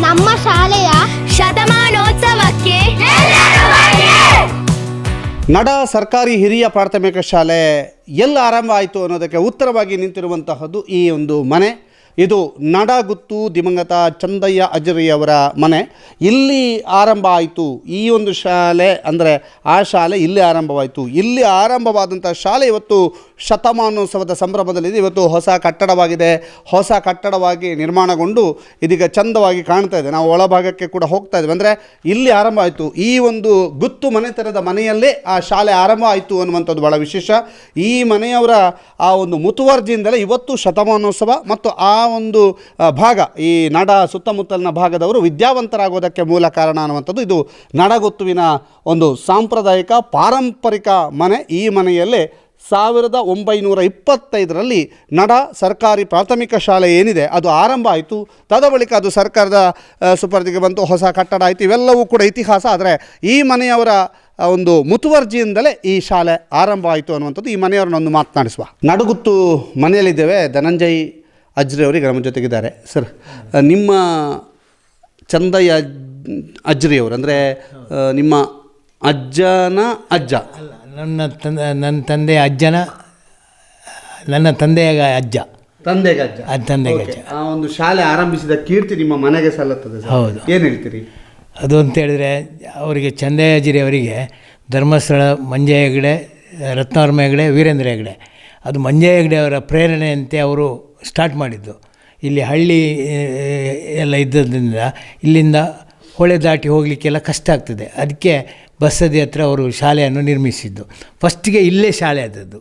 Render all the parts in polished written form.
ನಮ್ಮ ಶಾಲೆಯ ಶತಮಾನೋತ್ಸವಕ್ಕೆ ನಡ ಸರ್ಕಾರಿ ಹಿರಿಯ ಪ್ರಾಥಮಿಕ ಶಾಲೆ ಎಲ್ಲ ಆರಂಭ ಆಯಿತು ಅನ್ನೋದಕ್ಕೆ ಉತ್ತರವಾಗಿ ನಿಂತಿರುವಂತಹದ್ದು ಈ ಒಂದು ಮನೆ. ಇದು ನಡಗುತ್ತು ದಿವಂಗತ ಚಂದಯ್ಯ ಅಜ್ರಿಯವರ ಮನೆ. ಇಲ್ಲಿ ಆರಂಭ ಆಯಿತು ಈ ಒಂದು ಶಾಲೆ, ಅಂದರೆ ಆ ಶಾಲೆ ಇಲ್ಲಿ ಆರಂಭವಾಯಿತು. ಇಲ್ಲಿ ಆರಂಭವಾದಂಥ ಶಾಲೆ ಇವತ್ತು ಶತಮಾನೋತ್ಸವದ ಸಂಭ್ರಮದಲ್ಲಿದೆ. ಇವತ್ತು ಹೊಸ ಕಟ್ಟಡವಾಗಿದೆ. ಹೊಸ ಕಟ್ಟಡವಾಗಿ ನಿರ್ಮಾಣಗೊಂಡು ಇದೀಗ ಚಂದವಾಗಿ ಕಾಣ್ತಾ ಇದೆ. ನಾವು ಒಳಭಾಗಕ್ಕೆ ಕೂಡ ಹೋಗ್ತಾ ಇದ್ದೀವಿ. ಅಂದರೆ ಇಲ್ಲಿ ಆರಂಭ ಆಯಿತು. ಈ ಒಂದು ಗುತ್ತು ಮನೆತನದ ಮನೆಯಲ್ಲೇ ಆ ಶಾಲೆ ಆರಂಭ ಆಯಿತು ಅನ್ನುವಂಥದ್ದು ಭಾಳ ವಿಶೇಷ. ಈ ಮನೆಯವರ ಆ ಒಂದು ಮುತುವರ್ಜಿಯಿಂದಲೇ ಇವತ್ತು ಶತಮಾನೋತ್ಸವ ಮತ್ತು ಆ ಒಂದು ಭಾಗ, ಈ ನಡ ಸುತ್ತಮುತ್ತಲಿನ ಭಾಗದವರು ವಿದ್ಯಾವಂತರಾಗೋದಕ್ಕೆ ಮೂಲ ಕಾರಣ ಅನ್ನುವಂಥದ್ದು ಇದು ನಡಗುತ್ತುವಿನ ಒಂದು ಸಾಂಪ್ರದಾಯಿಕ ಪಾರಂಪರಿಕ ಮನೆ. ಈ ಮನೆಯಲ್ಲೇ 1925ರಲ್ಲಿ ನಡ ಸರ್ಕಾರಿ ಪ್ರಾಥಮಿಕ ಶಾಲೆ ಏನಿದೆ ಅದು ಆರಂಭ ಆಯಿತು. ತದ ಬಳಿಕ ಅದು ಸರ್ಕಾರದ ಸುಪರ್ದಿಗೆ ಬಂತು, ಹೊಸ ಕಟ್ಟಡ ಆಯಿತು. ಇವೆಲ್ಲವೂ ಕೂಡ ಇತಿಹಾಸ. ಆದರೆ ಈ ಮನೆಯವರ ಒಂದು ಮುತುವರ್ಜಿಯಿಂದಲೇ ಈ ಶಾಲೆ ಆರಂಭ ಆಯಿತು ಅನ್ನುವಂಥದ್ದು. ಈ ಮನೆಯವರನ್ನೊಂದು ಮಾತನಾಡಿಸುವ. ನಡಗುತ್ತು ಮನೆಯಲ್ಲಿದ್ದೇವೆ. ಧನಂಜಯ್ ಅಜ್ರಿ ಅವರಿಗೆ ನಮ್ಮ ಜೊತೆಗಿದ್ದಾರೆ. ಸರ್, ನಿಮ್ಮ ಚಂದಯ್ಯ ಅಜ್ರಿಯವರು ಅಂದರೆ ನಿಮ್ಮ ಅಜ್ಜನ ಅಜ್ಜ? ನನ್ನ ತಂದೆಯ ಅಜ್ಜನ, ನನ್ನ ತಂದೆಯ ಅಜ್ಜ. ತಂದೆಗೆ ಅಜ್ಜ. ತಂದೆಗೆ ಅಜ್ಜ. ಆ ಒಂದು ಶಾಲೆ ಆರಂಭಿಸಿದ ಕೀರ್ತಿ ನಿಮ್ಮ ಮನೆಗೆ ಸಲ್ಲುತ್ತದೆ. ಹೌದು. ಏನು ಹೇಳ್ತೀರಿ? ಅದು ಅಂತೇಳಿದರೆ ಅವರಿಗೆ ಚಂದಯ್ಯ ಅಜ್ರಿ ಅವರಿಗೆ ಧರ್ಮಸ್ಥಳ ಮಂಜಯ್ಯ ಹೆಗಡೆ, ರತ್ನವರ್ಮ ಹೆಗಡೆ, ವೀರೇಂದ್ರ ಹೆಗಡೆ, ಅದು ಮಂಜಯ್ಯ ಹೆಗಡೆ ಅವರ ಪ್ರೇರಣೆಯಂತೆ ಅವರು ಸ್ಟಾರ್ಟ್ ಮಾಡಿದ್ದು. ಇಲ್ಲಿ ಹಳ್ಳಿ ಎಲ್ಲ ಇದ್ದದ್ರಿಂದ ಇಲ್ಲಿಂದ ಹೊಳೆ ದಾಟಿ ಹೋಗಲಿಕ್ಕೆಲ್ಲ ಕಷ್ಟ ಆಗ್ತದೆ. ಅದಕ್ಕೆ ಬಸದಿ ಹತ್ರ ಅವರು ಶಾಲೆಯನ್ನು ನಿರ್ಮಿಸಿದ್ದು. ಫಸ್ಟಿಗೆ ಇಲ್ಲೇ ಶಾಲೆ ಆದದ್ದು,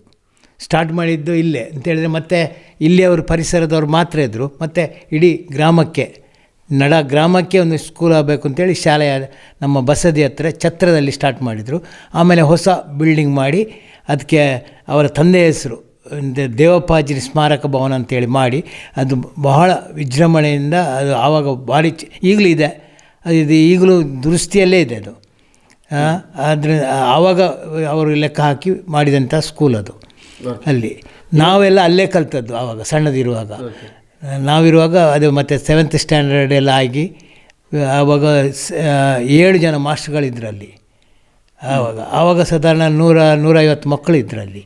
ಸ್ಟಾರ್ಟ್ ಮಾಡಿದ್ದು ಇಲ್ಲೇ ಅಂತೇಳಿದರೆ. ಮತ್ತು ಇಲ್ಲಿ ಅವರು ಪರಿಸರದವ್ರು ಮಾತ್ರ ಇದ್ದರು. ಮತ್ತು ಇಡೀ ಗ್ರಾಮಕ್ಕೆ, ನಡ ಗ್ರಾಮಕ್ಕೆ ಒಂದು ಸ್ಕೂಲ್ ಆಗಬೇಕು ಅಂತೇಳಿ ಶಾಲೆಯ ನಮ್ಮ ಬಸದಿ ಹತ್ರ ಛತ್ರದಲ್ಲಿ ಸ್ಟಾರ್ಟ್ ಮಾಡಿದರು. ಆಮೇಲೆ ಹೊಸ ಬಿಲ್ಡಿಂಗ್ ಮಾಡಿ ಅದಕ್ಕೆ ಅವರ ತಂದೆಯ ಹೆಸರು ದೇವಪ್ಪಾಜಿ ಸ್ಮಾರಕ ಭವನ ಅಂತೇಳಿ ಮಾಡಿ ಅದು ಬಹಳ ವಿಜೃಂಭಣೆಯಿಂದ ಅದು ಆವಾಗ ಭಾರಿ ಈಗಲೂ ಇದೆ. ಇದು ಈಗಲೂ ದುರಸ್ತಿಯಲ್ಲೇ ಇದೆ ಅದು. ಆದರೆ ಆವಾಗ ಅವರು ಲೆಕ್ಕ ಹಾಕಿ ಮಾಡಿದಂಥ ಸ್ಕೂಲ್ ಅದು. ಅಲ್ಲಿ ನಾವೆಲ್ಲ ಅಲ್ಲೇ ಕಲ್ತದ್ದು ಆವಾಗ ಸಣ್ಣದಿರುವಾಗ. ನಾವಿರುವಾಗ ಅದು ಮತ್ತು 7th ಸ್ಟ್ಯಾಂಡರ್ಡ್ ಎಲ್ಲ ಆಗಿ ಆವಾಗ 7 ಜನ ಮಾಸ್ಟರ್ಗಳಿದ್ರು ಅಲ್ಲಿ. ಆವಾಗ ಸಾಧಾರಣ 100-150 ಮಕ್ಕಳು ಇದ್ರು ಅಲ್ಲಿ.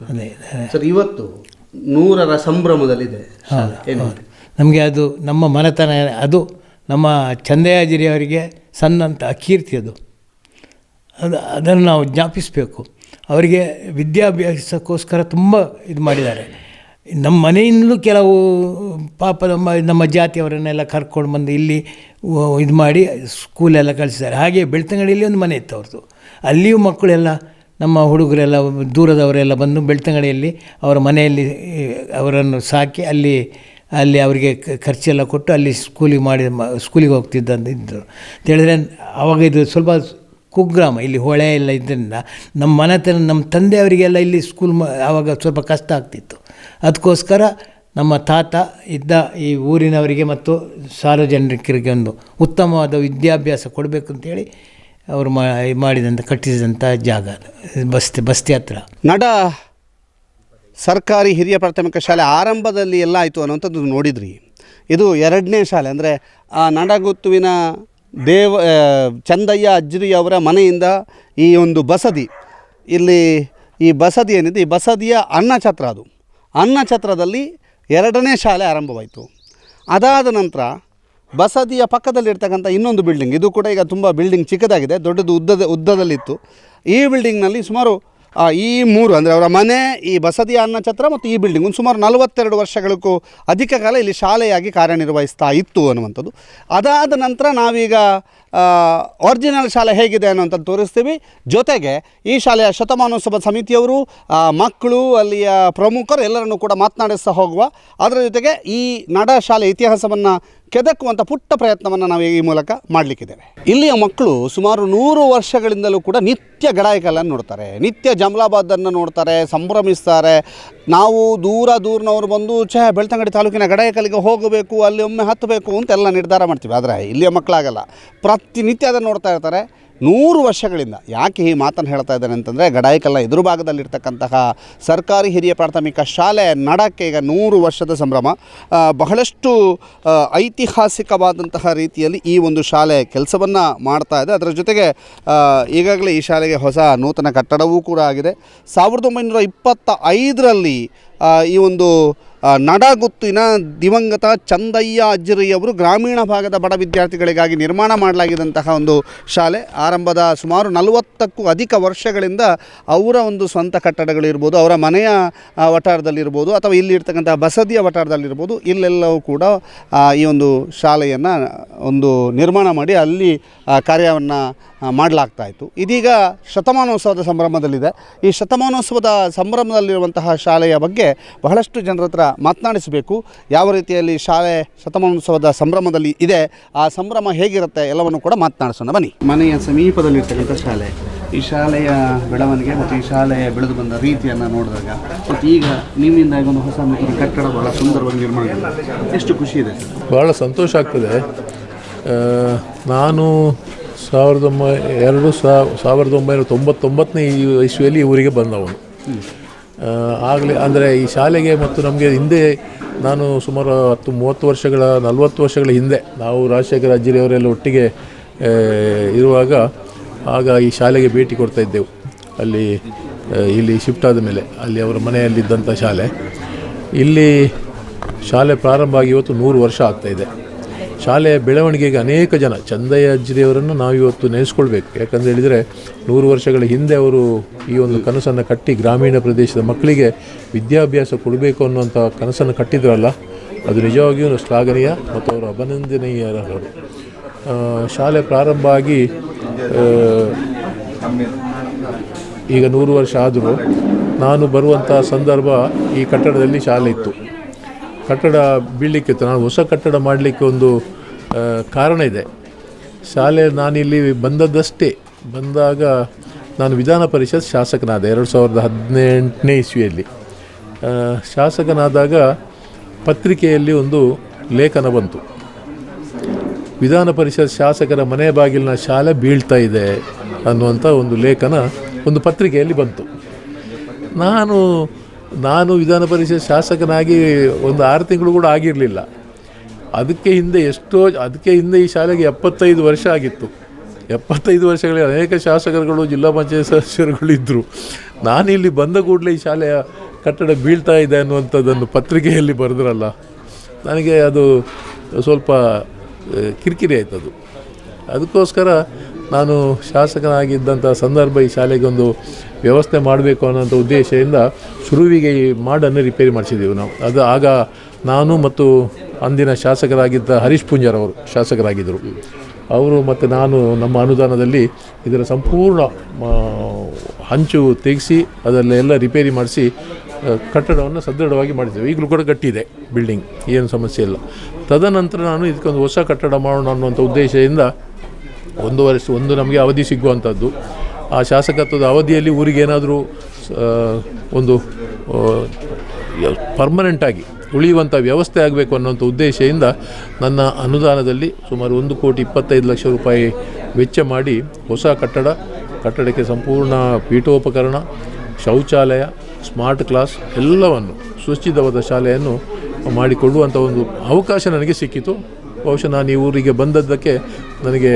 ಅದೇ ಸರ್, ಇವತ್ತು 100ರ ಸಂಭ್ರಮದಲ್ಲಿದೆ. ನಮಗೆ ಅದು ನಮ್ಮ ಮನೆತನ, ಅದು ನಮ್ಮ ಚಂದಯ್ಯ ಅಜ್ರಿ ಅವರಿಗೆ ಸಣ್ಣಂಥ ಕೀರ್ತಿ ಅದು. ಅದನ್ನು ನಾವು ಜ್ಞಾಪಿಸಬೇಕು. ಅವರಿಗೆ ವಿದ್ಯಾಭ್ಯಾಸಕ್ಕೋಸ್ಕರ ತುಂಬ ಇದು ಮಾಡಿದ್ದಾರೆ. ನಮ್ಮ ಮನೆಯಿಂದಲೂ ಕೆಲವು ಪಾಪ ನಮ್ಮ ಜಾತಿಯವರನ್ನೆಲ್ಲ ಕರ್ಕೊಂಡು ಬಂದು ಇಲ್ಲಿ ಇದು ಮಾಡಿ ಸ್ಕೂಲೆಲ್ಲ ಕಳಿಸಿದ್ದಾರೆ. ಹಾಗೆ ಬೆಳ್ತಂಗಡಿಯಲ್ಲಿ ಒಂದು ಮನೆ ಇತ್ತು ಅವ್ರದ್ದು. ಅಲ್ಲಿಯೂ ಮಕ್ಕಳೆಲ್ಲ, ನಮ್ಮ ಹುಡುಗರೆಲ್ಲ ದೂರದವರೆಲ್ಲ ಬಂದು ಬೆಳ್ತಂಗಡಿಯಲ್ಲಿ ಅವರ ಮನೆಯಲ್ಲಿ ಅವರನ್ನು ಸಾಕಿ ಅಲ್ಲಿ ಅವರಿಗೆ ಖರ್ಚೆಲ್ಲ ಕೊಟ್ಟು ಅಲ್ಲಿ ಸ್ಕೂಲಿಗೆ ಹೋಗ್ತಿದ್ದಂತಿದ್ದರು ಅಂತೇಳಿದರೆ. ಆವಾಗ ಇದು ಸ್ವಲ್ಪ ಕುಗ್ರಾಮ, ಇಲ್ಲಿ ಹೊಳೆ ಎಲ್ಲ ಇದರಿಂದ ನಮ್ಮ ಮನೆತನ, ನಮ್ಮ ತಂದೆಯವರಿಗೆಲ್ಲ ಇಲ್ಲಿ ಸ್ಕೂಲ್ ಆವಾಗ ಸ್ವಲ್ಪ ಕಷ್ಟ ಆಗ್ತಿತ್ತು. ಅದಕ್ಕೋಸ್ಕರ ನಮ್ಮ ತಾತ ಇದ್ದ ಈ ಊರಿನವರಿಗೆ ಮತ್ತು ಸಾರ್ವಜನಿಕರಿಗೆ ಒಂದು ಉತ್ತಮವಾದ ವಿದ್ಯಾಭ್ಯಾಸ ಕೊಡಬೇಕು ಅಂತೇಳಿ ಅವರು ಮಾಡಿದಂಥ ಕಟ್ಟಿಸಿದಂಥ ಜಾಗ ಬಸ್ತಿ ಹತ್ರ. ನಡ ಸರ್ಕಾರಿ ಹಿರಿಯ ಪ್ರಾಥಮಿಕ ಶಾಲೆ ಆರಂಭದಲ್ಲಿ ಎಲ್ಲ ಆಯಿತು ಅನ್ನೋಂಥದ್ದು ನೋಡಿದ್ರಿ. ಇದು 2ನೇ ಶಾಲೆ. ಅಂದರೆ ಆ ನಡಗುತ್ತುವಿನ ಚಂದಯ್ಯ ಅಜ್ರಿ ಅವರ ಮನೆಯಿಂದ ಈ ಒಂದು ಬಸದಿ, ಇಲ್ಲಿ ಈ ಬಸದಿ ಏನಿದೆ, ಈ ಬಸದಿಯ ಅನ್ನಛತ್ರ, ಅದು ಅನ್ನಛತ್ರದಲ್ಲಿ 2ನೇ ಶಾಲೆ ಆರಂಭವಾಯಿತು. ಅದಾದ ನಂತರ ಬಸದಿಯ ಪಕ್ಕದಲ್ಲಿರ್ತಕ್ಕಂಥ ಇನ್ನೊಂದು ಬಿಲ್ಡಿಂಗ್, ಇದು ಕೂಡ ಈಗ ತುಂಬ ಬಿಲ್ಡಿಂಗ್ ಚಿಕ್ಕದಾಗಿದೆ, ದೊಡ್ಡದು ಉದ್ದದಲ್ಲಿತ್ತು. ಈ ಬಿಲ್ಡಿಂಗ್ನಲ್ಲಿ ಸುಮಾರು ಈ 3 ಅಂದರೆ ಅವರ ಮನೆ, ಈ ಬಸದಿಯ ಅನ್ನಛತ್ರ ಮತ್ತು ಈ ಬಿಲ್ಡಿಂಗ್ ಒಂದು ಸುಮಾರು 42 ವರ್ಷಗಳಿಗೂ ಅಧಿಕ ಕಾಲ ಇಲ್ಲಿ ಶಾಲೆಯಾಗಿ ಕಾರ್ಯನಿರ್ವಹಿಸ್ತಾ ಇತ್ತು ಅನ್ನುವಂಥದ್ದು. ಅದಾದ ನಂತರ ನಾವೀಗ ಒರಿಜಿನಲ್ ಶಾಲೆ ಹೇಗಿದೆ ಅನ್ನೋಂಥದ್ದು ತೋರಿಸ್ತೀವಿ. ಜೊತೆಗೆ ಈ ಶಾಲೆಯ ಶತಮಾನೋತ್ಸವ ಸಮಿತಿಯವರು, ಮಕ್ಕಳು, ಅಲ್ಲಿಯ ಪ್ರಮುಖರು ಎಲ್ಲರನ್ನು ಕೂಡ ಮಾತನಾಡಿಸ್ತಾ ಹೋಗುವ. ಅದರ ಜೊತೆಗೆ ಈ ನಡ ಶಾಲೆ ಇತಿಹಾಸವನ್ನು ಕೆದಕುವಂಥ ಪುಟ್ಟ ಪ್ರಯತ್ನವನ್ನು ನಾವು ಈ ಮೂಲಕ ಮಾಡಲಿಕ್ಕಿದ್ದೇವೆ. ಇಲ್ಲಿಯ ಮಕ್ಕಳು ಸುಮಾರು 100 ವರ್ಷಗಳಿಂದಲೂ ಕೂಡ ನಿತ್ಯ ಗಡಾಯಿಕಲ್ಲನ್ನು ನೋಡ್ತಾರೆ, ನಿತ್ಯ ಜಮಲಾಬಾದನ್ನು ನೋಡ್ತಾರೆ, ಸಂಭ್ರಮಿಸ್ತಾರೆ. ನಾವು ದೂರನವರು ಬಂದು ಬೆಳ್ತಂಗಡಿ ತಾಲೂಕಿನ ಗಡಾಯಿಕಲ್ಲಿಗೆ ಹೋಗಬೇಕು, ಅಲ್ಲಿ ಒಮ್ಮೆ ಹತ್ತಬೇಕು ಅಂತೆಲ್ಲ ನಿರ್ಧಾರ ಮಾಡ್ತೀವಿ. ಆದರೆ ಇಲ್ಲಿಯ ಮಕ್ಕಳಾಗಲ್ಲ, ಪ್ರತಿನಿತ್ಯ ಅದನ್ನು ನೋಡ್ತಾ ಇರ್ತಾರೆ. 100 ವರ್ಷಗಳಿಂದ. ಯಾಕೆ ಈ ಮಾತನ್ನು ಹೇಳ್ತಾ ಇದ್ದೇನೆ ಅಂತಂದರೆ, ಗಡಾಯಿಕಲ್ಲ ಎದುರು ಭಾಗದಲ್ಲಿರ್ತಕ್ಕಂತಹ ಸರ್ಕಾರಿ ಹಿರಿಯ ಪ್ರಾಥಮಿಕ ಶಾಲೆ ನಡಕ್ಕೆ ಈಗ 100 ವರ್ಷದ ಸಂಭ್ರಮ. ಬಹಳಷ್ಟು ಐತಿಹಾಸಿಕವಾದಂತಹ ರೀತಿಯಲ್ಲಿ ಈ ಒಂದು ಶಾಲೆ ಕೆಲಸವನ್ನು ಮಾಡ್ತಾ ಇದೆ. ಅದರ ಜೊತೆಗೆ ಈಗಾಗಲೇ ಈ ಶಾಲೆಗೆ ಹೊಸ ನೂತನ ಕಟ್ಟಡವೂ ಕೂಡ ಆಗಿದೆ. 1925ರಲ್ಲಿ ಈ ಒಂದು ನಡಗುತ್ತಿನ ದಿವಂಗತ ಚಂದಯ್ಯ ಅಜ್ಜಿರಿಯವರು ಗ್ರಾಮೀಣ ಭಾಗದ ಬಡ ವಿದ್ಯಾರ್ಥಿಗಳಿಗಾಗಿ ನಿರ್ಮಾಣ ಮಾಡಲಾಗಿದ್ದಂತಹ ಒಂದು ಶಾಲೆ. ಆರಂಭದ ಸುಮಾರು 40ಕ್ಕೂ ಅಧಿಕ ವರ್ಷಗಳಿಂದ ಅವರ ಒಂದು ಸ್ವಂತ ಕಟ್ಟಡಗಳಿರ್ಬೋದು, ಅವರ ಮನೆಯ ವಠಾರದಲ್ಲಿರ್ಬೋದು, ಅಥವಾ ಇಲ್ಲಿ ಇರ್ತಕ್ಕಂಥ ಬಸದಿಯ ವಠಾರದಲ್ಲಿರ್ಬೋದು, ಇಲ್ಲೆಲ್ಲವೂ ಕೂಡ ಈ ಒಂದು ಶಾಲೆಯನ್ನು ಒಂದು ನಿರ್ಮಾಣ ಮಾಡಿ ಅಲ್ಲಿ ಕಾರ್ಯವನ್ನು ಮಾಡಲಾಗ್ತಾಯಿತ್ತು. ಇದೀಗ ಶತಮಾನೋತ್ಸವದ ಸಂಭ್ರಮದಲ್ಲಿದೆ. ಈ ಶತಮಾನೋತ್ಸವದ ಸಂಭ್ರಮದಲ್ಲಿರುವಂತಹ ಶಾಲೆಯ ಬಗ್ಗೆ ಬಹಳಷ್ಟು ಜನರ ಹತ್ರ ಮಾತನಾಡಿಸಬೇಕು. ಯಾವ ರೀತಿಯಲ್ಲಿ ಶಾಲೆ ಶತಮಾನೋತ್ಸವದ ಸಂಭ್ರಮದಲ್ಲಿ ಇದೆ, ಆ ಸಂಭ್ರಮ ಹೇಗಿರುತ್ತೆ ಎಲ್ಲವನ್ನು ಕೂಡ ಮಾತನಾಡಿಸೋಣ ಬನ್ನಿ. ಮನೆಯ ಸಮೀಪದಲ್ಲಿರ್ತಕ್ಕಂಥ ಶಾಲೆ, ಈ ಶಾಲೆಯ ಬೆಳವಣಿಗೆ ಮತ್ತು ಈ ಶಾಲೆ ಬೆಳೆದು ಬಂದ ರೀತಿಯನ್ನು ನೋಡಿದಾಗ ಮತ್ತು ಈಗ ನಿಮ್ಮಿಂದ ಒಂದು ಹೊಸ ನೂತನ ಕಟ್ಟಡ ಬಹಳ ಸುಂದರವಾಗಿ ನಿರ್ಮಾಣ ಆಗಿದೆ, ಎಷ್ಟು ಖುಷಿ ಇದೆ ಸರ್? ಭಾಳ ಸಂತೋಷ ಆಗ್ತದೆ. ನಾನು 1999ನೇ ಇಸ್ವಿಯಲ್ಲಿ ಊರಿಗೆ ಬಂದವನು. ಆಗಲೇ ಅಂದರೆ ಈ ಶಾಲೆಗೆ ಮತ್ತು ನಮಗೆ ಹಿಂದೆ ನಾನು ಸುಮಾರು 30 ವರ್ಷಗಳ 40 ವರ್ಷಗಳ ಹಿಂದೆ ನಾವು ರಾಜಶೇಖರ ಅಜ್ಜಿರಿಯವರೆಲ್ಲ ಒಟ್ಟಿಗೆ ಇರುವಾಗ ಆಗ ಈ ಶಾಲೆಗೆ ಭೇಟಿ ಕೊಡ್ತಾ ಇದ್ದೆವು. ಇಲ್ಲಿ ಶಿಫ್ಟ್ ಆದ ಮೇಲೆ ಅಲ್ಲಿ ಅವರ ಮನೆಯಲ್ಲಿದ್ದಂಥ ಶಾಲೆ. ಇಲ್ಲಿ ಶಾಲೆ ಪ್ರಾರಂಭ ಆಗಿ ಇವತ್ತು 100 ವರ್ಷ ಆಗ್ತಾಯಿದೆ. ಶಾಲೆಯ ಬೆಳವಣಿಗೆಗೆ ಅನೇಕ ಜನ, ಚಂದಯ್ಯ ಅಜ್ಜಿರಿಯವರನ್ನು ನಾವು ಇವತ್ತು ನೆನೆಸ್ಕೊಳ್ಬೇಕು. ಯಾಕಂತ ಹೇಳಿದರೆ 100 ವರ್ಷಗಳ ಹಿಂದೆ ಅವರು ಈ ಒಂದು ಕನಸನ್ನು ಕಟ್ಟಿ ಗ್ರಾಮೀಣ ಪ್ರದೇಶದ ಮಕ್ಕಳಿಗೆ ವಿದ್ಯಾಭ್ಯಾಸ ಕೊಡಬೇಕು ಅನ್ನುವಂಥ ಕನಸನ್ನು ಕಟ್ಟಿದ್ರಲ್ಲ, ಅದು ನಿಜವಾಗಿಯೂ ಶ್ಲಾಘನೀಯ ಮತ್ತು ಅವರು ಅಭಿನಂದನೀಯರು. ಶಾಲೆ ಪ್ರಾರಂಭ ಆಗಿ ಈಗ 100 ವರ್ಷ ಆದರೂ ನಾನು ಬರುವಂಥ ಸಂದರ್ಭ ಈ ಕಟ್ಟಡದಲ್ಲಿ ಶಾಲೆ ಇತ್ತು. ಕಟ್ಟಡ ಬೀಳಲಿಕ್ಕಿತ್ತು. ನಾನು ಹೊಸ ಕಟ್ಟಡ ಮಾಡಲಿಕ್ಕೆ ಒಂದು ಕಾರಣ ಇದೆ. ಶಾಲೆ ನಾನಿಲ್ಲಿ ಬಂದಾಗ ನಾನು ವಿಧಾನ ಪರಿಷತ್ ಶಾಸಕನಾದ 2018ನೇ ಇಸ್ವಿಯಲ್ಲಿ. ಶಾಸಕನಾದಾಗ ಪತ್ರಿಕೆಯಲ್ಲಿ ಒಂದು ಲೇಖನ ಬಂತು, ವಿಧಾನ ಪರಿಷತ್ ಶಾಸಕರ ಮನೆ ಬಾಗಿಲಿನ ಶಾಲೆ ಬೀಳ್ತಾ ಇದೆ ಅನ್ನುವಂಥ ಒಂದು ಲೇಖನ ಒಂದು ಪತ್ರಿಕೆಯಲ್ಲಿ ಬಂತು. ನಾನು ವಿಧಾನ ಪರಿಷತ್ ಶಾಸಕನಾಗಿ ಒಂದು 6 ತಿಂಗಳು ಕೂಡ ಆಗಿರಲಿಲ್ಲ. ಅದಕ್ಕೆ ಹಿಂದೆ ಈ ಶಾಲೆಗೆ 75 ವರ್ಷ ಆಗಿತ್ತು. 75 ವರ್ಷಗಳಲ್ಲಿ ಅನೇಕ ಶಾಸಕರುಗಳು, ಜಿಲ್ಲಾ ಪಂಚಾಯತ್ ಸದಸ್ಯರುಗಳು ಇದ್ದರು. ನಾನಿಲ್ಲಿ ಬಂದ ಕೂಡಲೇ ಈ ಶಾಲೆಯ ಕಟ್ಟಡ ಬೀಳ್ತಾ ಇದೆ ಅನ್ನುವಂಥದ್ದನ್ನು ಪತ್ರಿಕೆಯಲ್ಲಿ ಬರೆದ್ರಲ್ಲ, ನನಗೆ ಅದು ಸ್ವಲ್ಪ ಕಿರಿಕಿರಿ ಆಯ್ತದು. ಅದಕ್ಕೋಸ್ಕರ ನಾನು ಶಾಸಕನಾಗಿದ್ದಂಥ ಸಂದರ್ಭ ಈ ಶಾಲೆಗೆ ಒಂದು ವ್ಯವಸ್ಥೆ ಮಾಡಬೇಕು ಅನ್ನೋಂಥ ಉದ್ದೇಶದಿಂದ ಶುರುವಿಗೆ ಈ ಮಾಡನ್ನು ರಿಪೇರಿ ಮಾಡಿಸಿದ್ದೀವಿ ನಾವು. ಆಗ ನಾನು ಮತ್ತು ಅಂದಿನ ಶಾಸಕರಾಗಿದ್ದ ಹರೀಶ್ ಪೂಂಜಾರ್ ಅವರು ಶಾಸಕರಾಗಿದ್ದರು. ಅವರು ಮತ್ತು ನಾನು ನಮ್ಮ ಅನುದಾನದಲ್ಲಿ ಇದರ ಸಂಪೂರ್ಣ ಹಂಚು ತೆಗೆಸಿ ಅದರಲ್ಲೆಲ್ಲ ರಿಪೇರಿ ಮಾಡಿಸಿ ಕಟ್ಟಡವನ್ನು ಸದೃಢವಾಗಿ ಮಾಡಿದ್ದೇವೆ. ಈಗಲೂ ಕೂಡ ಗಟ್ಟಿದೆ ಬಿಲ್ಡಿಂಗ್, ಏನು ಸಮಸ್ಯೆ ಇಲ್ಲ. ತದನಂತರ ನಾನು ಇದಕ್ಕೊಂದು ಹೊಸ ಕಟ್ಟಡ ಮಾಡೋಣ ಅನ್ನುವಂಥ ಉದ್ದೇಶದಿಂದ ಒಂದು ನಮಗೆ ಅವಧಿ ಸಿಗುವಂಥದ್ದು. ಆ ಶಾಸಕತ್ವದ ಅವಧಿಯಲ್ಲಿ ಊರಿಗೆ ಏನಾದರೂ ಒಂದು ಪರ್ಮನೆಂಟಾಗಿ ಉಳಿಯುವಂಥ ವ್ಯವಸ್ಥೆ ಆಗಬೇಕು ಅನ್ನೋಂಥ ಉದ್ದೇಶದಿಂದ ನನ್ನ ಅನುದಾನದಲ್ಲಿ ಸುಮಾರು 1,25,00,000 ರೂಪಾಯಿ ವೆಚ್ಚ ಮಾಡಿ ಹೊಸ ಕಟ್ಟಡಕ್ಕೆ ಸಂಪೂರ್ಣ ಪೀಠೋಪಕರಣ, ಶೌಚಾಲಯ, ಸ್ಮಾರ್ಟ್ ಕ್ಲಾಸ್ ಎಲ್ಲವನ್ನು ಸುಸಜ್ಜಿತವಾದ ಶಾಲೆಯನ್ನು ಮಾಡಿಕೊಳ್ಳುವಂಥ ಒಂದು ಅವಕಾಶ ನನಗೆ ಸಿಕ್ಕಿತು. ಬಹುಶಃ ನಾನು ಈ ಊರಿಗೆ ಬಂದದ್ದಕ್ಕೆ ನನಗೆ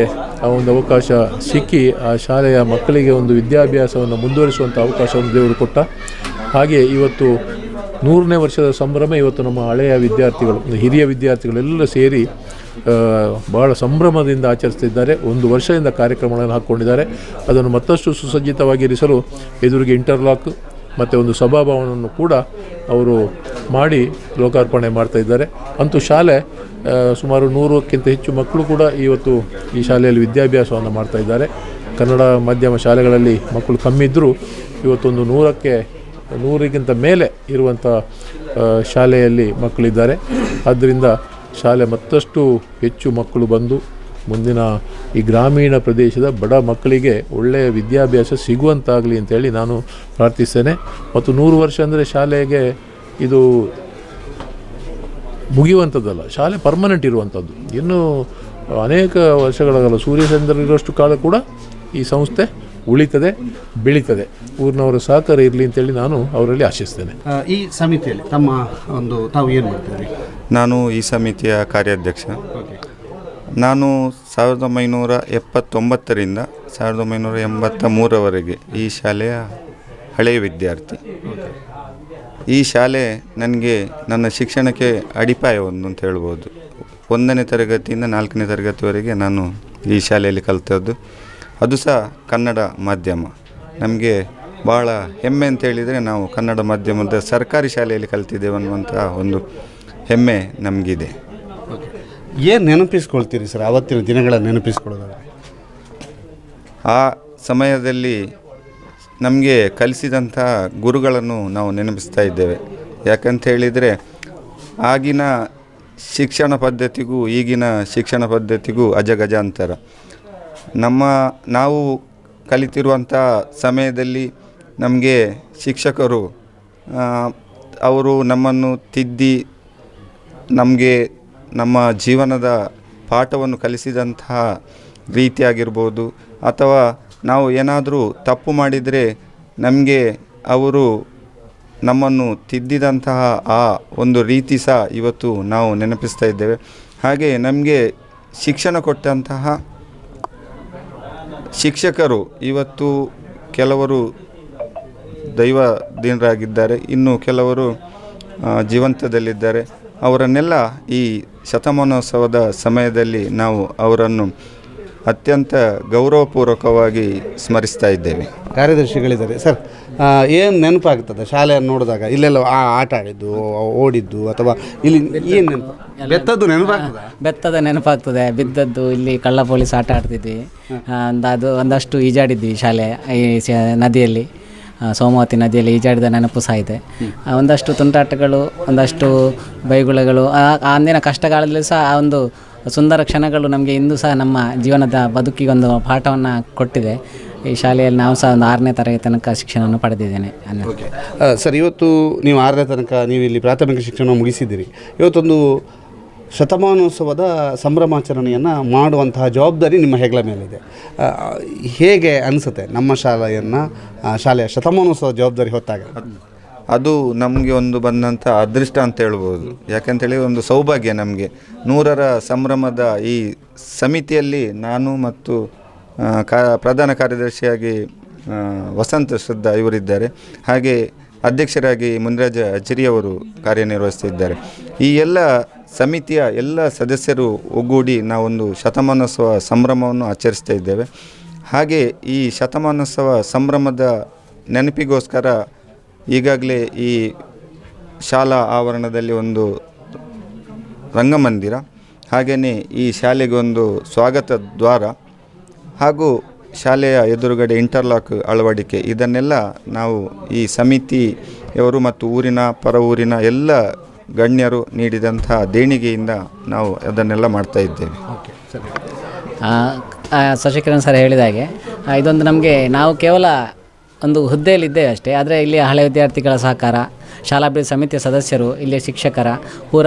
ಆ ಒಂದು ಅವಕಾಶ ಸಿಕ್ಕಿ ಆ ಶಾಲೆಯ ಮಕ್ಕಳಿಗೆ ಒಂದು ವಿದ್ಯಾಭ್ಯಾಸವನ್ನು ಮುಂದುವರಿಸುವಂಥ ಅವಕಾಶವನ್ನು ದೇವರು ಕೊಟ್ಟ. ಹಾಗೆ ಇವತ್ತು 100ನೇ ವರ್ಷದ ಸಂಭ್ರಮ ಇವತ್ತು ನಮ್ಮ ಹಳೆಯ ವಿದ್ಯಾರ್ಥಿಗಳು, ಹಿರಿಯ ವಿದ್ಯಾರ್ಥಿಗಳೆಲ್ಲ ಸೇರಿ ಬಹಳ ಸಂಭ್ರಮದಿಂದ ಆಚರಿಸ್ತಿದ್ದಾರೆ. 1 ವರ್ಷದಿಂದ ಕಾರ್ಯಕ್ರಮಗಳನ್ನು ಹಾಕ್ಕೊಂಡಿದ್ದಾರೆ. ಅದನ್ನು ಮತ್ತಷ್ಟು ಸುಸಜ್ಜಿತವಾಗಿರಿಸಲು ಎದುರಿಗೆ ಇಂಟರ್ಲಾಕ್ ಮತ್ತು ಒಂದು ಸಭಾಭವನವನ್ನು ಕೂಡ ಅವರು ಮಾಡಿ ಲೋಕಾರ್ಪಣೆ ಮಾಡ್ತಾಯಿದ್ದಾರೆ. ಅಂತೂ ಶಾಲೆ ಸುಮಾರು 100ಕ್ಕಿಂತ ಹೆಚ್ಚು ಮಕ್ಕಳು ಕೂಡ ಇವತ್ತು ಈ ಶಾಲೆಯಲ್ಲಿ ವಿದ್ಯಾಭ್ಯಾಸವನ್ನು ಮಾಡ್ತಾಯಿದ್ದಾರೆ. ಕನ್ನಡ ಮಾಧ್ಯಮ ಶಾಲೆಗಳಲ್ಲಿ ಮಕ್ಕಳು ಕಮ್ಮಿ ಇದ್ದರೂ ಇವತ್ತೊಂದು 100ಕ್ಕಿಂತ ಮೇಲೆ ಇರುವಂಥ ಶಾಲೆಯಲ್ಲಿ ಮಕ್ಕಳಿದ್ದಾರೆ. ಆದ್ದರಿಂದ ಶಾಲೆ ಮತ್ತಷ್ಟು ಹೆಚ್ಚು ಮಕ್ಕಳು ಬಂದು ಮುಂದಿನ ಈ ಗ್ರಾಮೀಣ ಪ್ರದೇಶದ ಬಡ ಮಕ್ಕಳಿಗೆ ಒಳ್ಳೆಯ ವಿದ್ಯಾಭ್ಯಾಸ ಸಿಗುವಂತಾಗಲಿ ಅಂತೇಳಿ ನಾನು ಪ್ರಾರ್ಥಿಸ್ತೇನೆ. ಮತ್ತು 100 ವರ್ಷ ಅಂದರೆ ಶಾಲೆಗೆ ಇದು ಮುಗಿಯುವಂಥದ್ದಲ್ಲ, ಶಾಲೆ ಪರ್ಮನೆಂಟ್ ಇರುವಂಥದ್ದು. ಇನ್ನೂ ಅನೇಕ ವರ್ಷಗಳಾಗಲ್ಲ, ಸೂರ್ಯಚಂದ್ರರಿರೋಷ್ಟು ಕಾಲ ಕೂಡ ಈ ಸಂಸ್ಥೆ ಉಳಿತದೆ, ಬೆಳೀತದೆ. ಊರಿನವರ ಸಹಕಾರ ಇರಲಿ ಅಂತೇಳಿ ನಾನು ಅವರಲ್ಲಿ ಆಶಿಸ್ತೇನೆ. ಈ ಸಮಿತಿಯಲ್ಲಿ ತಾವು ಏನು ಮಾಡ್ತೀರಿ? ನಾನು ಈ ಸಮಿತಿಯ ಕಾರ್ಯಾಧ್ಯಕ್ಷ. ನಾನು 1979ರಿಂದ 1983ರವರೆಗೆ ಈ ಶಾಲೆಯ ಹಳೆಯ ವಿದ್ಯಾರ್ಥಿ. ಈ ಶಾಲೆ ನನಗೆ ನನ್ನ ಶಿಕ್ಷಣಕ್ಕೆ ಅಡಿಪಾಯ ಅಂತ ಹೇಳ್ಬೋದು. 1ನೇ ತರಗತಿಯಿಂದ 4ನೇ ತರಗತಿವರೆಗೆ ನಾನು ಈ ಶಾಲೆಯಲ್ಲಿ ಕಲಿತದ್ದು. ಅದು ಸಹ ಕನ್ನಡ ಮಾಧ್ಯಮ. ನಮಗೆ ಭಾಳ ಹೆಮ್ಮೆ ಅಂತ ಹೇಳಿದರೆ ನಾವು ಕನ್ನಡ ಮಾಧ್ಯಮದ ಸರ್ಕಾರಿ ಶಾಲೆಯಲ್ಲಿ ಕಲಿತಿದ್ದೇವೆ ಅನ್ನುವಂಥ ಒಂದು ಹೆಮ್ಮೆ ನಮಗಿದೆ. ಏನು ನೆನಪಿಸ್ಕೊಳ್ತೀರಿ ಸರ್ ಆವತ್ತಿನ ದಿನಗಳ ನೆನಪಿಸ್ಕೊಳ್ಳೋದಾದ್ರೆ? ಆ ಸಮಯದಲ್ಲಿ ನಮಗೆ ಕಲಿಸಿದಂಥ ಗುರುಗಳನ್ನು ನಾವು ನೆನಪಿಸ್ತಾ ಇದ್ದೇವೆ. ಯಾಕಂತ ಹೇಳಿದರೆ ಆಗಿನ ಶಿಕ್ಷಣ ಪದ್ಧತಿಗೂ ಈಗಿನ ಶಿಕ್ಷಣ ಪದ್ಧತಿಗೂ ಅಜಗಜಾಂತರ. ನಾವು ಕಲಿತಿರುವಂಥ ಸಮಯದಲ್ಲಿ ನಮಗೆ ಶಿಕ್ಷಕರು ಅವರು ನಮ್ಮನ್ನು ತಿದ್ದಿ ನಮಗೆ ನಮ್ಮ ಜೀವನದ ಪಾಠವನ್ನು ಕಲಿಸಿದಂತಹ ರೀತಿಯಾಗಿರ್ಬೋದು, ಅಥವಾ ನಾವು ಏನಾದರೂ ತಪ್ಪು ಮಾಡಿದರೆ ನಮಗೆ ಅವರು ನಮ್ಮನ್ನು ತಿದ್ದಿದಂತಹ ಆ ಒಂದು ರೀತಿ ಸಹ ಇವತ್ತು ನಾವು ನೆನಪಿಸ್ತಾ ಇದ್ದೇವೆ. ಹಾಗೆ ನಮಗೆ ಶಿಕ್ಷಣ ಕೊಟ್ಟಂತಹ ಶಿಕ್ಷಕರು ಇವತ್ತು ಕೆಲವರು ದೈವದೀನರಾಗಿದ್ದಾರೆ, ಇನ್ನು ಕೆಲವರು ಜೀವಂತದಲ್ಲಿದ್ದಾರೆ. ಅವರನ್ನೆಲ್ಲ ಈ ಶತಮಾನೋತ್ಸವದ ಸಮಯದಲ್ಲಿ ನಾವು ಅವರನ್ನು ಅತ್ಯಂತ ಗೌರವಪೂರ್ವಕವಾಗಿ ಸ್ಮರಿಸ್ತಾ ಇದ್ದೇವೆ. ಕಾರ್ಯದರ್ಶಿಗಳಿದ್ದಾರೆ ಸರ್, ಏನು ನೆನಪಾಗ್ತದೆ ಶಾಲೆಯನ್ನು ನೋಡಿದಾಗ? ಇಲ್ಲೆಲ್ಲ ಆಟ ಆಡಿದ್ದು, ಓಡಿದ್ದು, ಅಥವಾ ಇಲ್ಲಿ ಏನು ನೆನಪು? ಬೆತ್ತದ ನೆನಪಾಗ್ತದೆ, ಬಿದ್ದದ್ದು. ಇಲ್ಲಿ ಕಳ್ಳ ಪೊಲೀಸ್ ಆಟ ಆಡ್ತಿದ್ವಿ, ಅದು ಒಂದಷ್ಟು ಈಜಾಡಿದ್ವಿ ಶಾಲೆ ಈ ನದಿಯಲ್ಲಿ, ಸೋಮವತಿ ನದಿಯಲ್ಲಿ ಈಜಾಡಿದ ನೆನಪು ಸಹ ಇದೆ. ಒಂದಷ್ಟು ತುಂಟಾಟಗಳು, ಒಂದಷ್ಟು ಬೈಗುಳಗಳು, ಅಂದಿನ ಕಷ್ಟಕಾಲದಲ್ಲಿ ಸಹ ಆ ಒಂದು ಸುಂದರ ಕ್ಷಣಗಳು ನಮಗೆ ಇಂದು ಸಹ ನಮ್ಮ ಜೀವನದ ಬದುಕಿಗೊಂದು ಪಾಠವನ್ನು ಕೊಟ್ಟಿದೆ. ಈ ಶಾಲೆಯಲ್ಲಿ ನಾವು ಸಹ ಒಂದು 6ನೇ ತರಗತಿ ತನಕ ಶಿಕ್ಷಣವನ್ನು ಪಡೆದಿದ್ದೇನೆ. ಓಕೆ ಸರ್, ಇವತ್ತು ನೀವು 6ನೇ ತನಕ ನೀವು ಇಲ್ಲಿ ಪ್ರಾಥಮಿಕ ಶಿಕ್ಷಣ ಮುಗಿಸಿದ್ದೀರಿ. ಇವತ್ತೊಂದು ಶತಮಾನೋತ್ಸವದ ಸಂಭ್ರಮಾಚರಣೆಯನ್ನು ಮಾಡುವಂತಹ ಜವಾಬ್ದಾರಿ ನಿಮ್ಮ ಹೆಗಲ ಮೇಲಿದೆ. ಹೇಗೆ ಅನಿಸುತ್ತೆ ನಮ್ಮ ಶಾಲೆಯ ಶತಮಾನೋತ್ಸವ ಜವಾಬ್ದಾರಿ ಹೊತ್ತಾಗ? ಅದು ನಮಗೆ ಒಂದು ಬಂದಂಥ ಅದೃಷ್ಟ ಅಂತ ಹೇಳ್ಬೋದು. ಯಾಕಂತೇಳಿ ಒಂದು ಸೌಭಾಗ್ಯ ನಮಗೆ. 100ರ ಸಂಭ್ರಮದ ಈ ಸಮಿತಿಯಲ್ಲಿ ನಾನು ಮತ್ತು ಪ್ರಧಾನ ಕಾರ್ಯದರ್ಶಿಯಾಗಿ ವಸಂತ ಶ್ರದ್ಧಾ ಇವರಿದ್ದಾರೆ. ಹಾಗೆ ಅಧ್ಯಕ್ಷರಾಗಿ ಮುನಿರಾಜ ಅಜ್ರಿಯವರು ಕಾರ್ಯನಿರ್ವಹಿಸ್ತಿದ್ದಾರೆ. ಈ ಎಲ್ಲ ಸಮಿತಿಯ ಎಲ್ಲ ಸದಸ್ಯರು ಒಗ್ಗೂಡಿ ನಾವೊಂದು ಶತಮಾನೋತ್ಸವ ಸಂಭ್ರಮವನ್ನು ಆಚರಿಸ್ತಾ ಇದ್ದೇವೆ. ಹಾಗೆ ಈ ಶತಮಾನೋತ್ಸವ ಸಂಭ್ರಮದ ನೆನಪಿಗೋಸ್ಕರ ಈಗಾಗಲೇ ಈ ಶಾಲಾ ಆವರಣದಲ್ಲಿ ಒಂದು ರಂಗಮಂದಿರ, ಹಾಗೆಯೇ ಈ ಶಾಲೆಗೆ ಒಂದು ಸ್ವಾಗತ ದ್ವಾರ ಹಾಗೂ ಶಾಲೆಯ ಎದುರುಗಡೆ ಇಂಟರ್ಲಾಕ್ ಅಳವಡಿಕೆ, ಇದನ್ನೆಲ್ಲ ನಾವು ಈ ಸಮಿತಿಯವರು ಮತ್ತು ಊರಿನ ಪರ ಊರಿನ ಎಲ್ಲ ಗಣ್ಯರು ನೀಡಿದಂಥ ದೇಣಿಗೆಯಿಂದ ನಾವು ಅದನ್ನೆಲ್ಲ ಮಾಡ್ತಾ ಇದ್ದೇವೆ. ಶಶಿಕಿರಣ್ ಸರ್ ಹೇಳಿದ ಹಾಗೆ ಇದೊಂದು ನಮಗೆ, ನಾವು ಕೇವಲ ಒಂದು ಹುದ್ದೆಯಲ್ಲಿದ್ದೇವೆ ಅಷ್ಟೇ. ಆದರೆ ಇಲ್ಲಿ ಹಳೆ ವಿದ್ಯಾರ್ಥಿಗಳ ಸಹಕಾರ, ಶಾಲಾಭಿವೃದ್ಧಿ ಸಮಿತಿಯ ಸದಸ್ಯರು, ಇಲ್ಲಿಯ ಶಿಕ್ಷಕರ,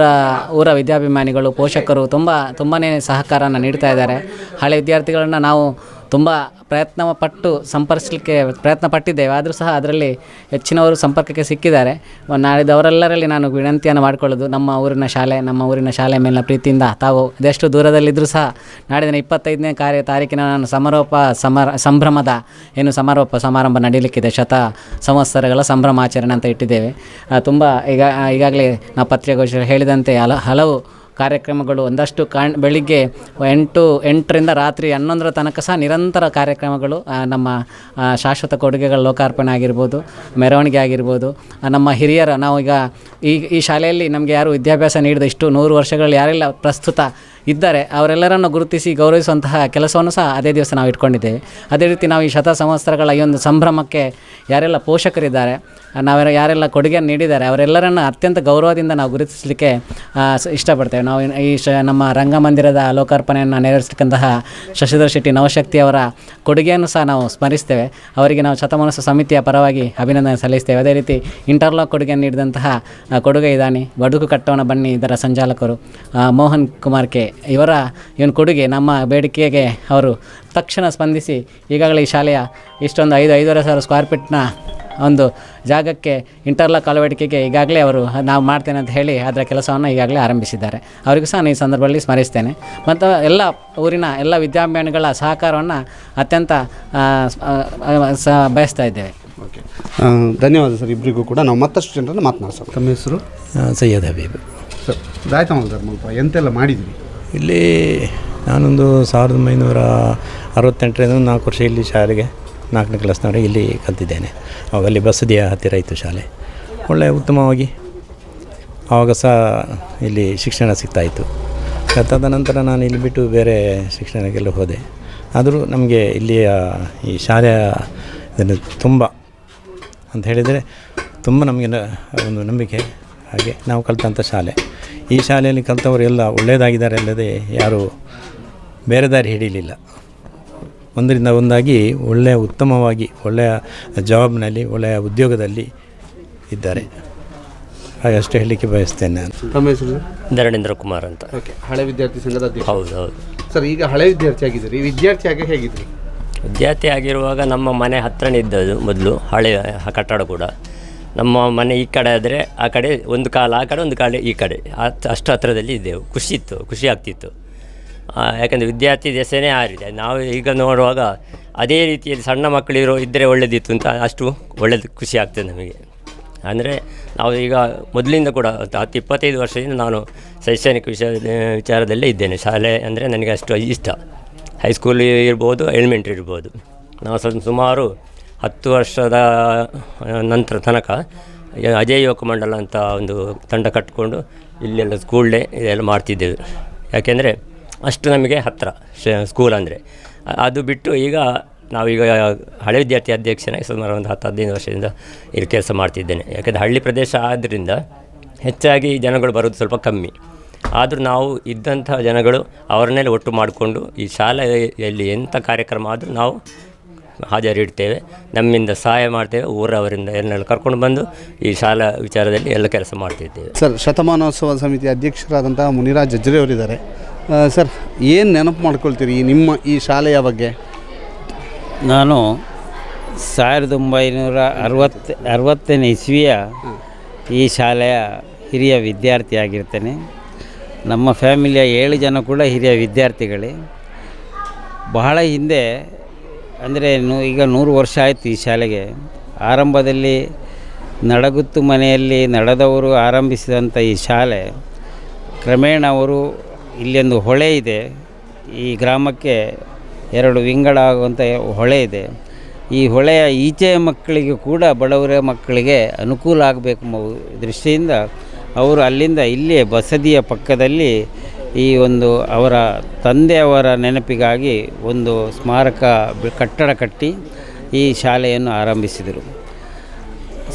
ಊರ ವಿದ್ಯಾಭಿಮಾನಿಗಳು, ಪೋಷಕರು ತುಂಬಾ ಸಹಕಾರನ ನೀಡ್ತಾ ಇದ್ದಾರೆ. ಹಳೆ ವಿದ್ಯಾರ್ಥಿಗಳನ್ನು ನಾವು ತುಂಬ ಪ್ರಯತ್ನಪಟ್ಟು ಸಂಪರ್ಕಿಸಲಿಕ್ಕೆ ಪ್ರಯತ್ನ ಪಟ್ಟಿದ್ದೇವೆ. ಆದರೂ ಸಹ ಅದರಲ್ಲಿ ಹೆಚ್ಚಿನವರು ಸಂಪರ್ಕಕ್ಕೆ ಸಿಕ್ಕಿದ್ದಾರೆ. ನಾಳಿದ್ದು ಅವರೆಲ್ಲರಲ್ಲಿ ನಾನು ವಿನಂತಿಯನ್ನು ಮಾಡಿಕೊಳ್ಳೋದು, ನಮ್ಮ ಊರಿನ ಶಾಲೆ ಮೇಲಿನ ಪ್ರೀತಿಯಿಂದ ತಾವು ಅದೆಷ್ಟು ದೂರದಲ್ಲಿದ್ದರೂ ಸಹ ನಾಡಿನ 25ನೇ ತಾರೀಕಿನ ನಾನು ಸಂಭ್ರಮದ ಸಮಾರಂಭ ನಡೀಲಿಕ್ಕಿದೆ. ಸಂವತ್ಸರಗಳ ಸಂಭ್ರಮಾಚರಣೆ ಅಂತ ಇಟ್ಟಿದ್ದೇವೆ. ತುಂಬ ಈಗಾಗಲೇ ನಾವು ಪತ್ರಿಕಾಗೋಷ್ಠಿಯಲ್ಲಿ ಹೇಳಿದಂತೆ ಹಲವು ಕಾರ್ಯಕ್ರಮಗಳು, ಒಂದಷ್ಟು ಬೆಳಿಗ್ಗೆ 8ರಿಂದ ರಾತ್ರಿ 11ರ ತನಕ ಸಹ ನಿರಂತರ ಕಾರ್ಯಕ್ರಮಗಳು, ನಮ್ಮ ಶಾಶ್ವತ ಕೊಡುಗೆಗಳ ಲೋಕಾರ್ಪಣೆ ಆಗಿರ್ಬೋದು, ಮೆರವಣಿಗೆ ಆಗಿರ್ಬೋದು, ನಮ್ಮ ಹಿರಿಯರ, ನಾವು ಈಗ ಈ ಶಾಲೆಯಲ್ಲಿ ನಮಗೆ ಯಾರು ವಿದ್ಯಾಭ್ಯಾಸ ನೀಡಿದ ಇಷ್ಟು 100 ವರ್ಷಗಳಲ್ಲಿ ಯಾರೆಲ್ಲ ಪ್ರಸ್ತುತ ಇದ್ದಾರೆ ಅವರೆಲ್ಲರನ್ನು ಗುರುತಿಸಿ ಗೌರವಿಸುವಂತಹ ಕೆಲಸವನ್ನು ಸಹ ಅದೇ ದಿವಸ ನಾವು ಇಟ್ಕೊಂಡಿದ್ದೇವೆ. ಅದೇ ರೀತಿ ನಾವು ಈ ಸಂವತ್ಸರಗಳ ಈ ಒಂದು ಸಂಭ್ರಮಕ್ಕೆ ಯಾರೆಲ್ಲ ಪೋಷಕರಿದ್ದಾರೆ, ಯಾರೆಲ್ಲ ಕೊಡುಗೆಯನ್ನು ನೀಡಿದ್ದಾರೆ ಅವರೆಲ್ಲರನ್ನು ಅತ್ಯಂತ ಗೌರವದಿಂದ ನಾವು ಗುರುತಿಸಲಿಕ್ಕೆ ಇಷ್ಟಪಡ್ತೇವೆ. ನಾವು ನಮ್ಮ ರಂಗಮಂದಿರದ ಲೋಕಾರ್ಪಣೆಯನ್ನು ನೆರವೇರಿಸತಕ್ಕಂತಹ ಶಶಿಧರ್ ಶೆಟ್ಟಿ ನವಶಕ್ತಿ ಅವರ ಕೊಡುಗೆಯನ್ನು ಸಹ ನಾವು ಸ್ಮರಿಸ್ತೇವೆ. ಅವರಿಗೆ ನಾವು ಶತಮಾನೋತ್ಸವ ಸಮಿತಿಯ ಪರವಾಗಿ ಅಭಿನಂದನೆ ಸಲ್ಲಿಸ್ತೇವೆ. ಅದೇ ರೀತಿ ಇಂಟರ್ಲಾಕ್ ಕೊಡುಗೆಯನ್ನು ನೀಡಿದಂತಹ ಕೊಡುಗೆ ಇದಾನಿ, ಬದುಕು ಕಟ್ಟೋಣ ಬನ್ನಿ ಇದರ ಸಂಚಾಲಕರು ಮೋಹನ್ ಕುಮಾರ್ ಕೆ ಇವನ ಕೊಡುಗೆ ನಮ್ಮ ಬೇಡಿಕೆಗೆ ಅವರು ತಕ್ಷಣ ಸ್ಪಂದಿಸಿ ಈಗಾಗಲೇ ಈ ಶಾಲೆಯ ಇಷ್ಟೊಂದು 5,500 ಸಾವಿರ ಸ್ಕ್ವೇರ್ ಫೀಟ್ನ ಒಂದು ಜಾಗಕ್ಕೆ ಇಂಟರ್ಲಾಕ್ ಅಳವಡಿಕೆಗೆ ಈಗಾಗಲೇ ಅವರು ನಾವು ಮಾಡ್ತೇನೆ ಅಂತ ಹೇಳಿ ಅದರ ಕೆಲಸವನ್ನು ಈಗಾಗಲೇ ಆರಂಭಿಸಿದ್ದಾರೆ. ಅವರಿಗೂ ಸಹ ನಾನು ಈ ಸಂದರ್ಭದಲ್ಲಿ ಸ್ಮರಿಸ್ತೇನೆ. ಮತ್ತು ಎಲ್ಲ ಊರಿನ ಎಲ್ಲ ವಿದ್ಯಾಭಿಮಾನಿಗಳ ಸಹಕಾರವನ್ನು ಅತ್ಯಂತ ಬಯಸ್ತಾ ಇದ್ದೇವೆ. ಓಕೆ, ಧನ್ಯವಾದ ಸರ್ ಇಬ್ಬರಿಗೂ ಕೂಡ. ನಾವು ಮತ್ತಷ್ಟು ಜನರನ್ನು ಮಾತನಾಡ್ಸೋಣ. ತಮ್ಮ ಹೆಸರು? ಸೈಯದ್ ಹಬೀಬ್. ಸರ್, ದಾಯ್ತಮಲ್ ಧರ್ಮಲ್ಪ ಎಂತೆಲ್ಲ ಮಾಡಿದ್ವಿ ಇಲ್ಲಿ? ನಾನೊಂದು 1968ರಿಂದ 4 ವರ್ಷ ಇಲ್ಲಿ ಶಾಲೆಗೆ 4ನೇ ಕ್ಲಾಸ್ನವರೆಗೆ ಇಲ್ಲಿ ಕಲ್ತಿದ್ದೇನೆ. ಅವಾಗಲ್ಲಿ ಬಸದಿಯ ಹತ್ತಿರ ಇತ್ತು ಶಾಲೆ. ಒಳ್ಳೆಯ ಉತ್ತಮವಾಗಿ ಆವಾಗ ಸಹ ಇಲ್ಲಿ ಶಿಕ್ಷಣ ಸಿಗ್ತಾಯಿತ್ತು. ತದನಂತರ ನಾನು ಇಲ್ಲಿ ಬಿಟ್ಟು ಬೇರೆ ಶಿಕ್ಷಣಕ್ಕೆಲ್ಲ ಹೋದೆ. ಆದರೂ ನಮಗೆ ಇಲ್ಲಿಯ ಈ ಶಾಲೆಯ ಇದನ್ನು ತುಂಬ ಅಂತ ಹೇಳಿದರೆ ತುಂಬ ನಮಗೆ ಒಂದು ನಂಬಿಕೆ. ಹಾಗೆ ನಾವು ಕಲಿತಂಥ ಶಾಲೆ, ಈ ಶಾಲೆಯಲ್ಲಿ ಕಲಿತವರು ಎಲ್ಲ ಒಳ್ಳೆಯದಾಗಿದ್ದಾರೆ ಅಲ್ಲದೆ ಯಾರೂ ಬೇರೆ ದಾರಿ ಹಿಡಿಯಲಿಲ್ಲ. ಒಂದರಿಂದ ಒಂದಾಗಿ ಒಳ್ಳೆಯ ಉತ್ತಮವಾಗಿ ಒಳ್ಳೆಯ ಜಾಬ್ನಲ್ಲಿ ಒಳ್ಳೆಯ ಉದ್ಯೋಗದಲ್ಲಿ ಇದ್ದಾರೆ. ಹಾಗೆ ಅಷ್ಟೇ ಹೇಳಲಿಕ್ಕೆ ಬಯಸ್ತೇನೆ ನಾನು. ತಮ್ಮ ಹೆಸರು? ಧರಣೇಂದ್ರ ಕುಮಾರ್ ಅಂತ. ಓಕೆ, ಹಳೆ ವಿದ್ಯಾರ್ಥಿ ಸಂಘದ ಅಧ್ಯಕ್ಷ. ಹೌದು ಹೌದು ಸರ್, ಈಗ ಹಳೆ ವಿದ್ಯಾರ್ಥಿ ಆಗಿದ್ದೀರಿ. ಈ ವಿದ್ಯಾರ್ಥಿಯಾಗಿ ಹೇಗಿದ್ರಿ? ವಿದ್ಯಾರ್ಥಿ ಆಗಿರುವಾಗ ನಮ್ಮ ಮನೆ ಹತ್ರನೇ ಇದ್ದದ್ದು ಮೊದಲು ಹಳೆಯ ಕಟ್ಟಡ ಕೂಡ. ನಮ್ಮ ಮನೆ ಈ ಕಡೆ ಆದರೆ ಆ ಕಡೆ ಒಂದು ಕಾಲ ಆ ಕಡೆ ಒಂದು ಕಾಲ ಈ ಕಡೆ ಅಷ್ಟು ಹತ್ರದಲ್ಲಿ ಇದ್ದೆವು. ಖುಷಿ ಆಗ್ತಿತ್ತು. ಯಾಕಂದರೆ ವಿದ್ಯಾರ್ಥಿ ದೆಸೆನೇ ಆರಿದೆ. ನಾವು ಈಗ ನೋಡುವಾಗ ಅದೇ ರೀತಿಯಲ್ಲಿ ಸಣ್ಣ ಮಕ್ಕಳಿರೋ ಇದ್ದರೆ ಒಳ್ಳೆಯದಿತ್ತು ಅಂತ ಅಷ್ಟು ಒಳ್ಳೆಯದು ಖುಷಿ ಆಗ್ತದೆ ನಮಗೆ. ಅಂದರೆ ನಾವು ಈಗ ಮೊದಲಿಂದ ಕೂಡ 10-25 ವರ್ಷದಿಂದ ನಾನು ಶೈಕ್ಷಣಿಕ ವಿಚಾರದಲ್ಲೇ ಇದ್ದೇನೆ. ಶಾಲೆ ಅಂದರೆ ನನಗೆ ಅಷ್ಟು ಇಷ್ಟ. ಹೈಸ್ಕೂಲ್ ಇರ್ಬೋದು, ಎಲಿಮೆಂಟ್ರಿ ಇರ್ಬೋದು. ನಾವು ಸುಮಾರು 10 ವರ್ಷದ ನಂತರ ತನಕ ಅಜಯ್ ಯುವಕ ಮಂಡಲ ಅಂತ ಒಂದು ತಂಡ ಕಟ್ಟಿಕೊಂಡು ಇಲ್ಲೆಲ್ಲ ಸ್ಕೂಲ್ ಡೇ ಇದೆಲ್ಲ ಮಾಡ್ತಿದ್ದೆವು. ಯಾಕೆಂದರೆ ಅಷ್ಟು ನಮಗೆ ಹತ್ತಿರ ಸ್ಕೂಲ್ ಅಂದರೆ. ಅದು ಬಿಟ್ಟು ಈಗ ನಾವೀಗ ಹಳೆ ವಿದ್ಯಾರ್ಥಿ ಅಧ್ಯಕ್ಷನಾಗಿ ಸುಮಾರು ಒಂದು 10-15 ವರ್ಷದಿಂದ ಇಲ್ಲಿ ಕೆಲಸ ಮಾಡ್ತಿದ್ದೇನೆ. ಯಾಕೆಂದರೆ ಹಳ್ಳಿ ಪ್ರದೇಶ ಆದ್ದರಿಂದ ಹೆಚ್ಚಾಗಿ ಜನಗಳು ಬರೋದು ಸ್ವಲ್ಪ ಕಮ್ಮಿ. ಆದರೂ ನಾವು ಇದ್ದಂಥ ಜನಗಳು ಅವರನ್ನೆಲ್ಲ ಒಟ್ಟು ಮಾಡಿಕೊಂಡು ಈ ಶಾಲೆಯಲ್ಲಿ ಎಂಥ ಕಾರ್ಯಕ್ರಮ ಆದರೂ ನಾವು ಹಾಜರಿಡ್ತೇವೆ. ನಮ್ಮಿಂದ ಸಹಾಯ ಮಾಡ್ತೇವೆ. ಊರವರಿಂದ ಎಲ್ಲೆಲ್ಲ ಕರ್ಕೊಂಡು ಬಂದು ಈ ಶಾಲಾ ವಿಚಾರದಲ್ಲಿ ಎಲ್ಲ ಕೆಲಸ ಮಾಡ್ತಿದ್ದೇವೆ. ಸರ್, ಶತಮಾನೋತ್ಸವ ಸಮಿತಿ ಅಧ್ಯಕ್ಷರಾದಂಥ ಮುನಿರಾಜ್ ಜಜ್ರೆ ಅವರಿದ್ದಾರೆ. ಸರ್, ಏನು ನೆನಪು ಮಾಡ್ಕೊಳ್ತೀರಿ ನಿಮ್ಮ ಈ ಶಾಲೆಯ ಬಗ್ಗೆ? ನಾನು 1960ನೇ ಇಸ್ವಿಯ ಈ ಶಾಲೆಯ ಹಿರಿಯ ವಿದ್ಯಾರ್ಥಿಯಾಗಿರ್ತೇನೆ. ನಮ್ಮ ಫ್ಯಾಮಿಲಿಯ 7 ಜನ ಕೂಡ ಹಿರಿಯ ವಿದ್ಯಾರ್ಥಿಗಳೇ. ಬಹಳ ಹಿಂದೆ ಅಂದರೆ ಈಗ 100 ವರ್ಷ ಆಯಿತು ಈ ಶಾಲೆಗೆ. ಆರಂಭದಲ್ಲಿ ನಡಗುತ್ತು ಮನೆಯಲ್ಲಿ ನಡೆದವರು ಆರಂಭಿಸಿದಂಥ ಈ ಶಾಲೆ ಕ್ರಮೇಣ ಅವರು ಇಲ್ಲೊಂದು ಹೊಳೆ ಇದೆ. ಈ ಗ್ರಾಮಕ್ಕೆ 2 ವಿಂಗಡ ಆಗುವಂಥ ಹೊಳೆ ಇದೆ. ಈ ಹೊಳೆಯ ಈಚೆಯ ಮಕ್ಕಳಿಗೆ ಕೂಡ ಬಡವರ ಮಕ್ಕಳಿಗೆ ಅನುಕೂಲ ಆಗಬೇಕು ದೃಷ್ಟಿಯಿಂದ ಅವರು ಅಲ್ಲಿಂದ ಇಲ್ಲೇ ಬಸದಿಯ ಪಕ್ಕದಲ್ಲಿ ಈ ಒಂದು ಅವರ ತಂದೆಯವರ ನೆನಪಿಗಾಗಿ ಒಂದು ಸ್ಮಾರಕ ಕಟ್ಟಡ ಕಟ್ಟಿ ಈ ಶಾಲೆಯನ್ನು ಆರಂಭಿಸಿದರು.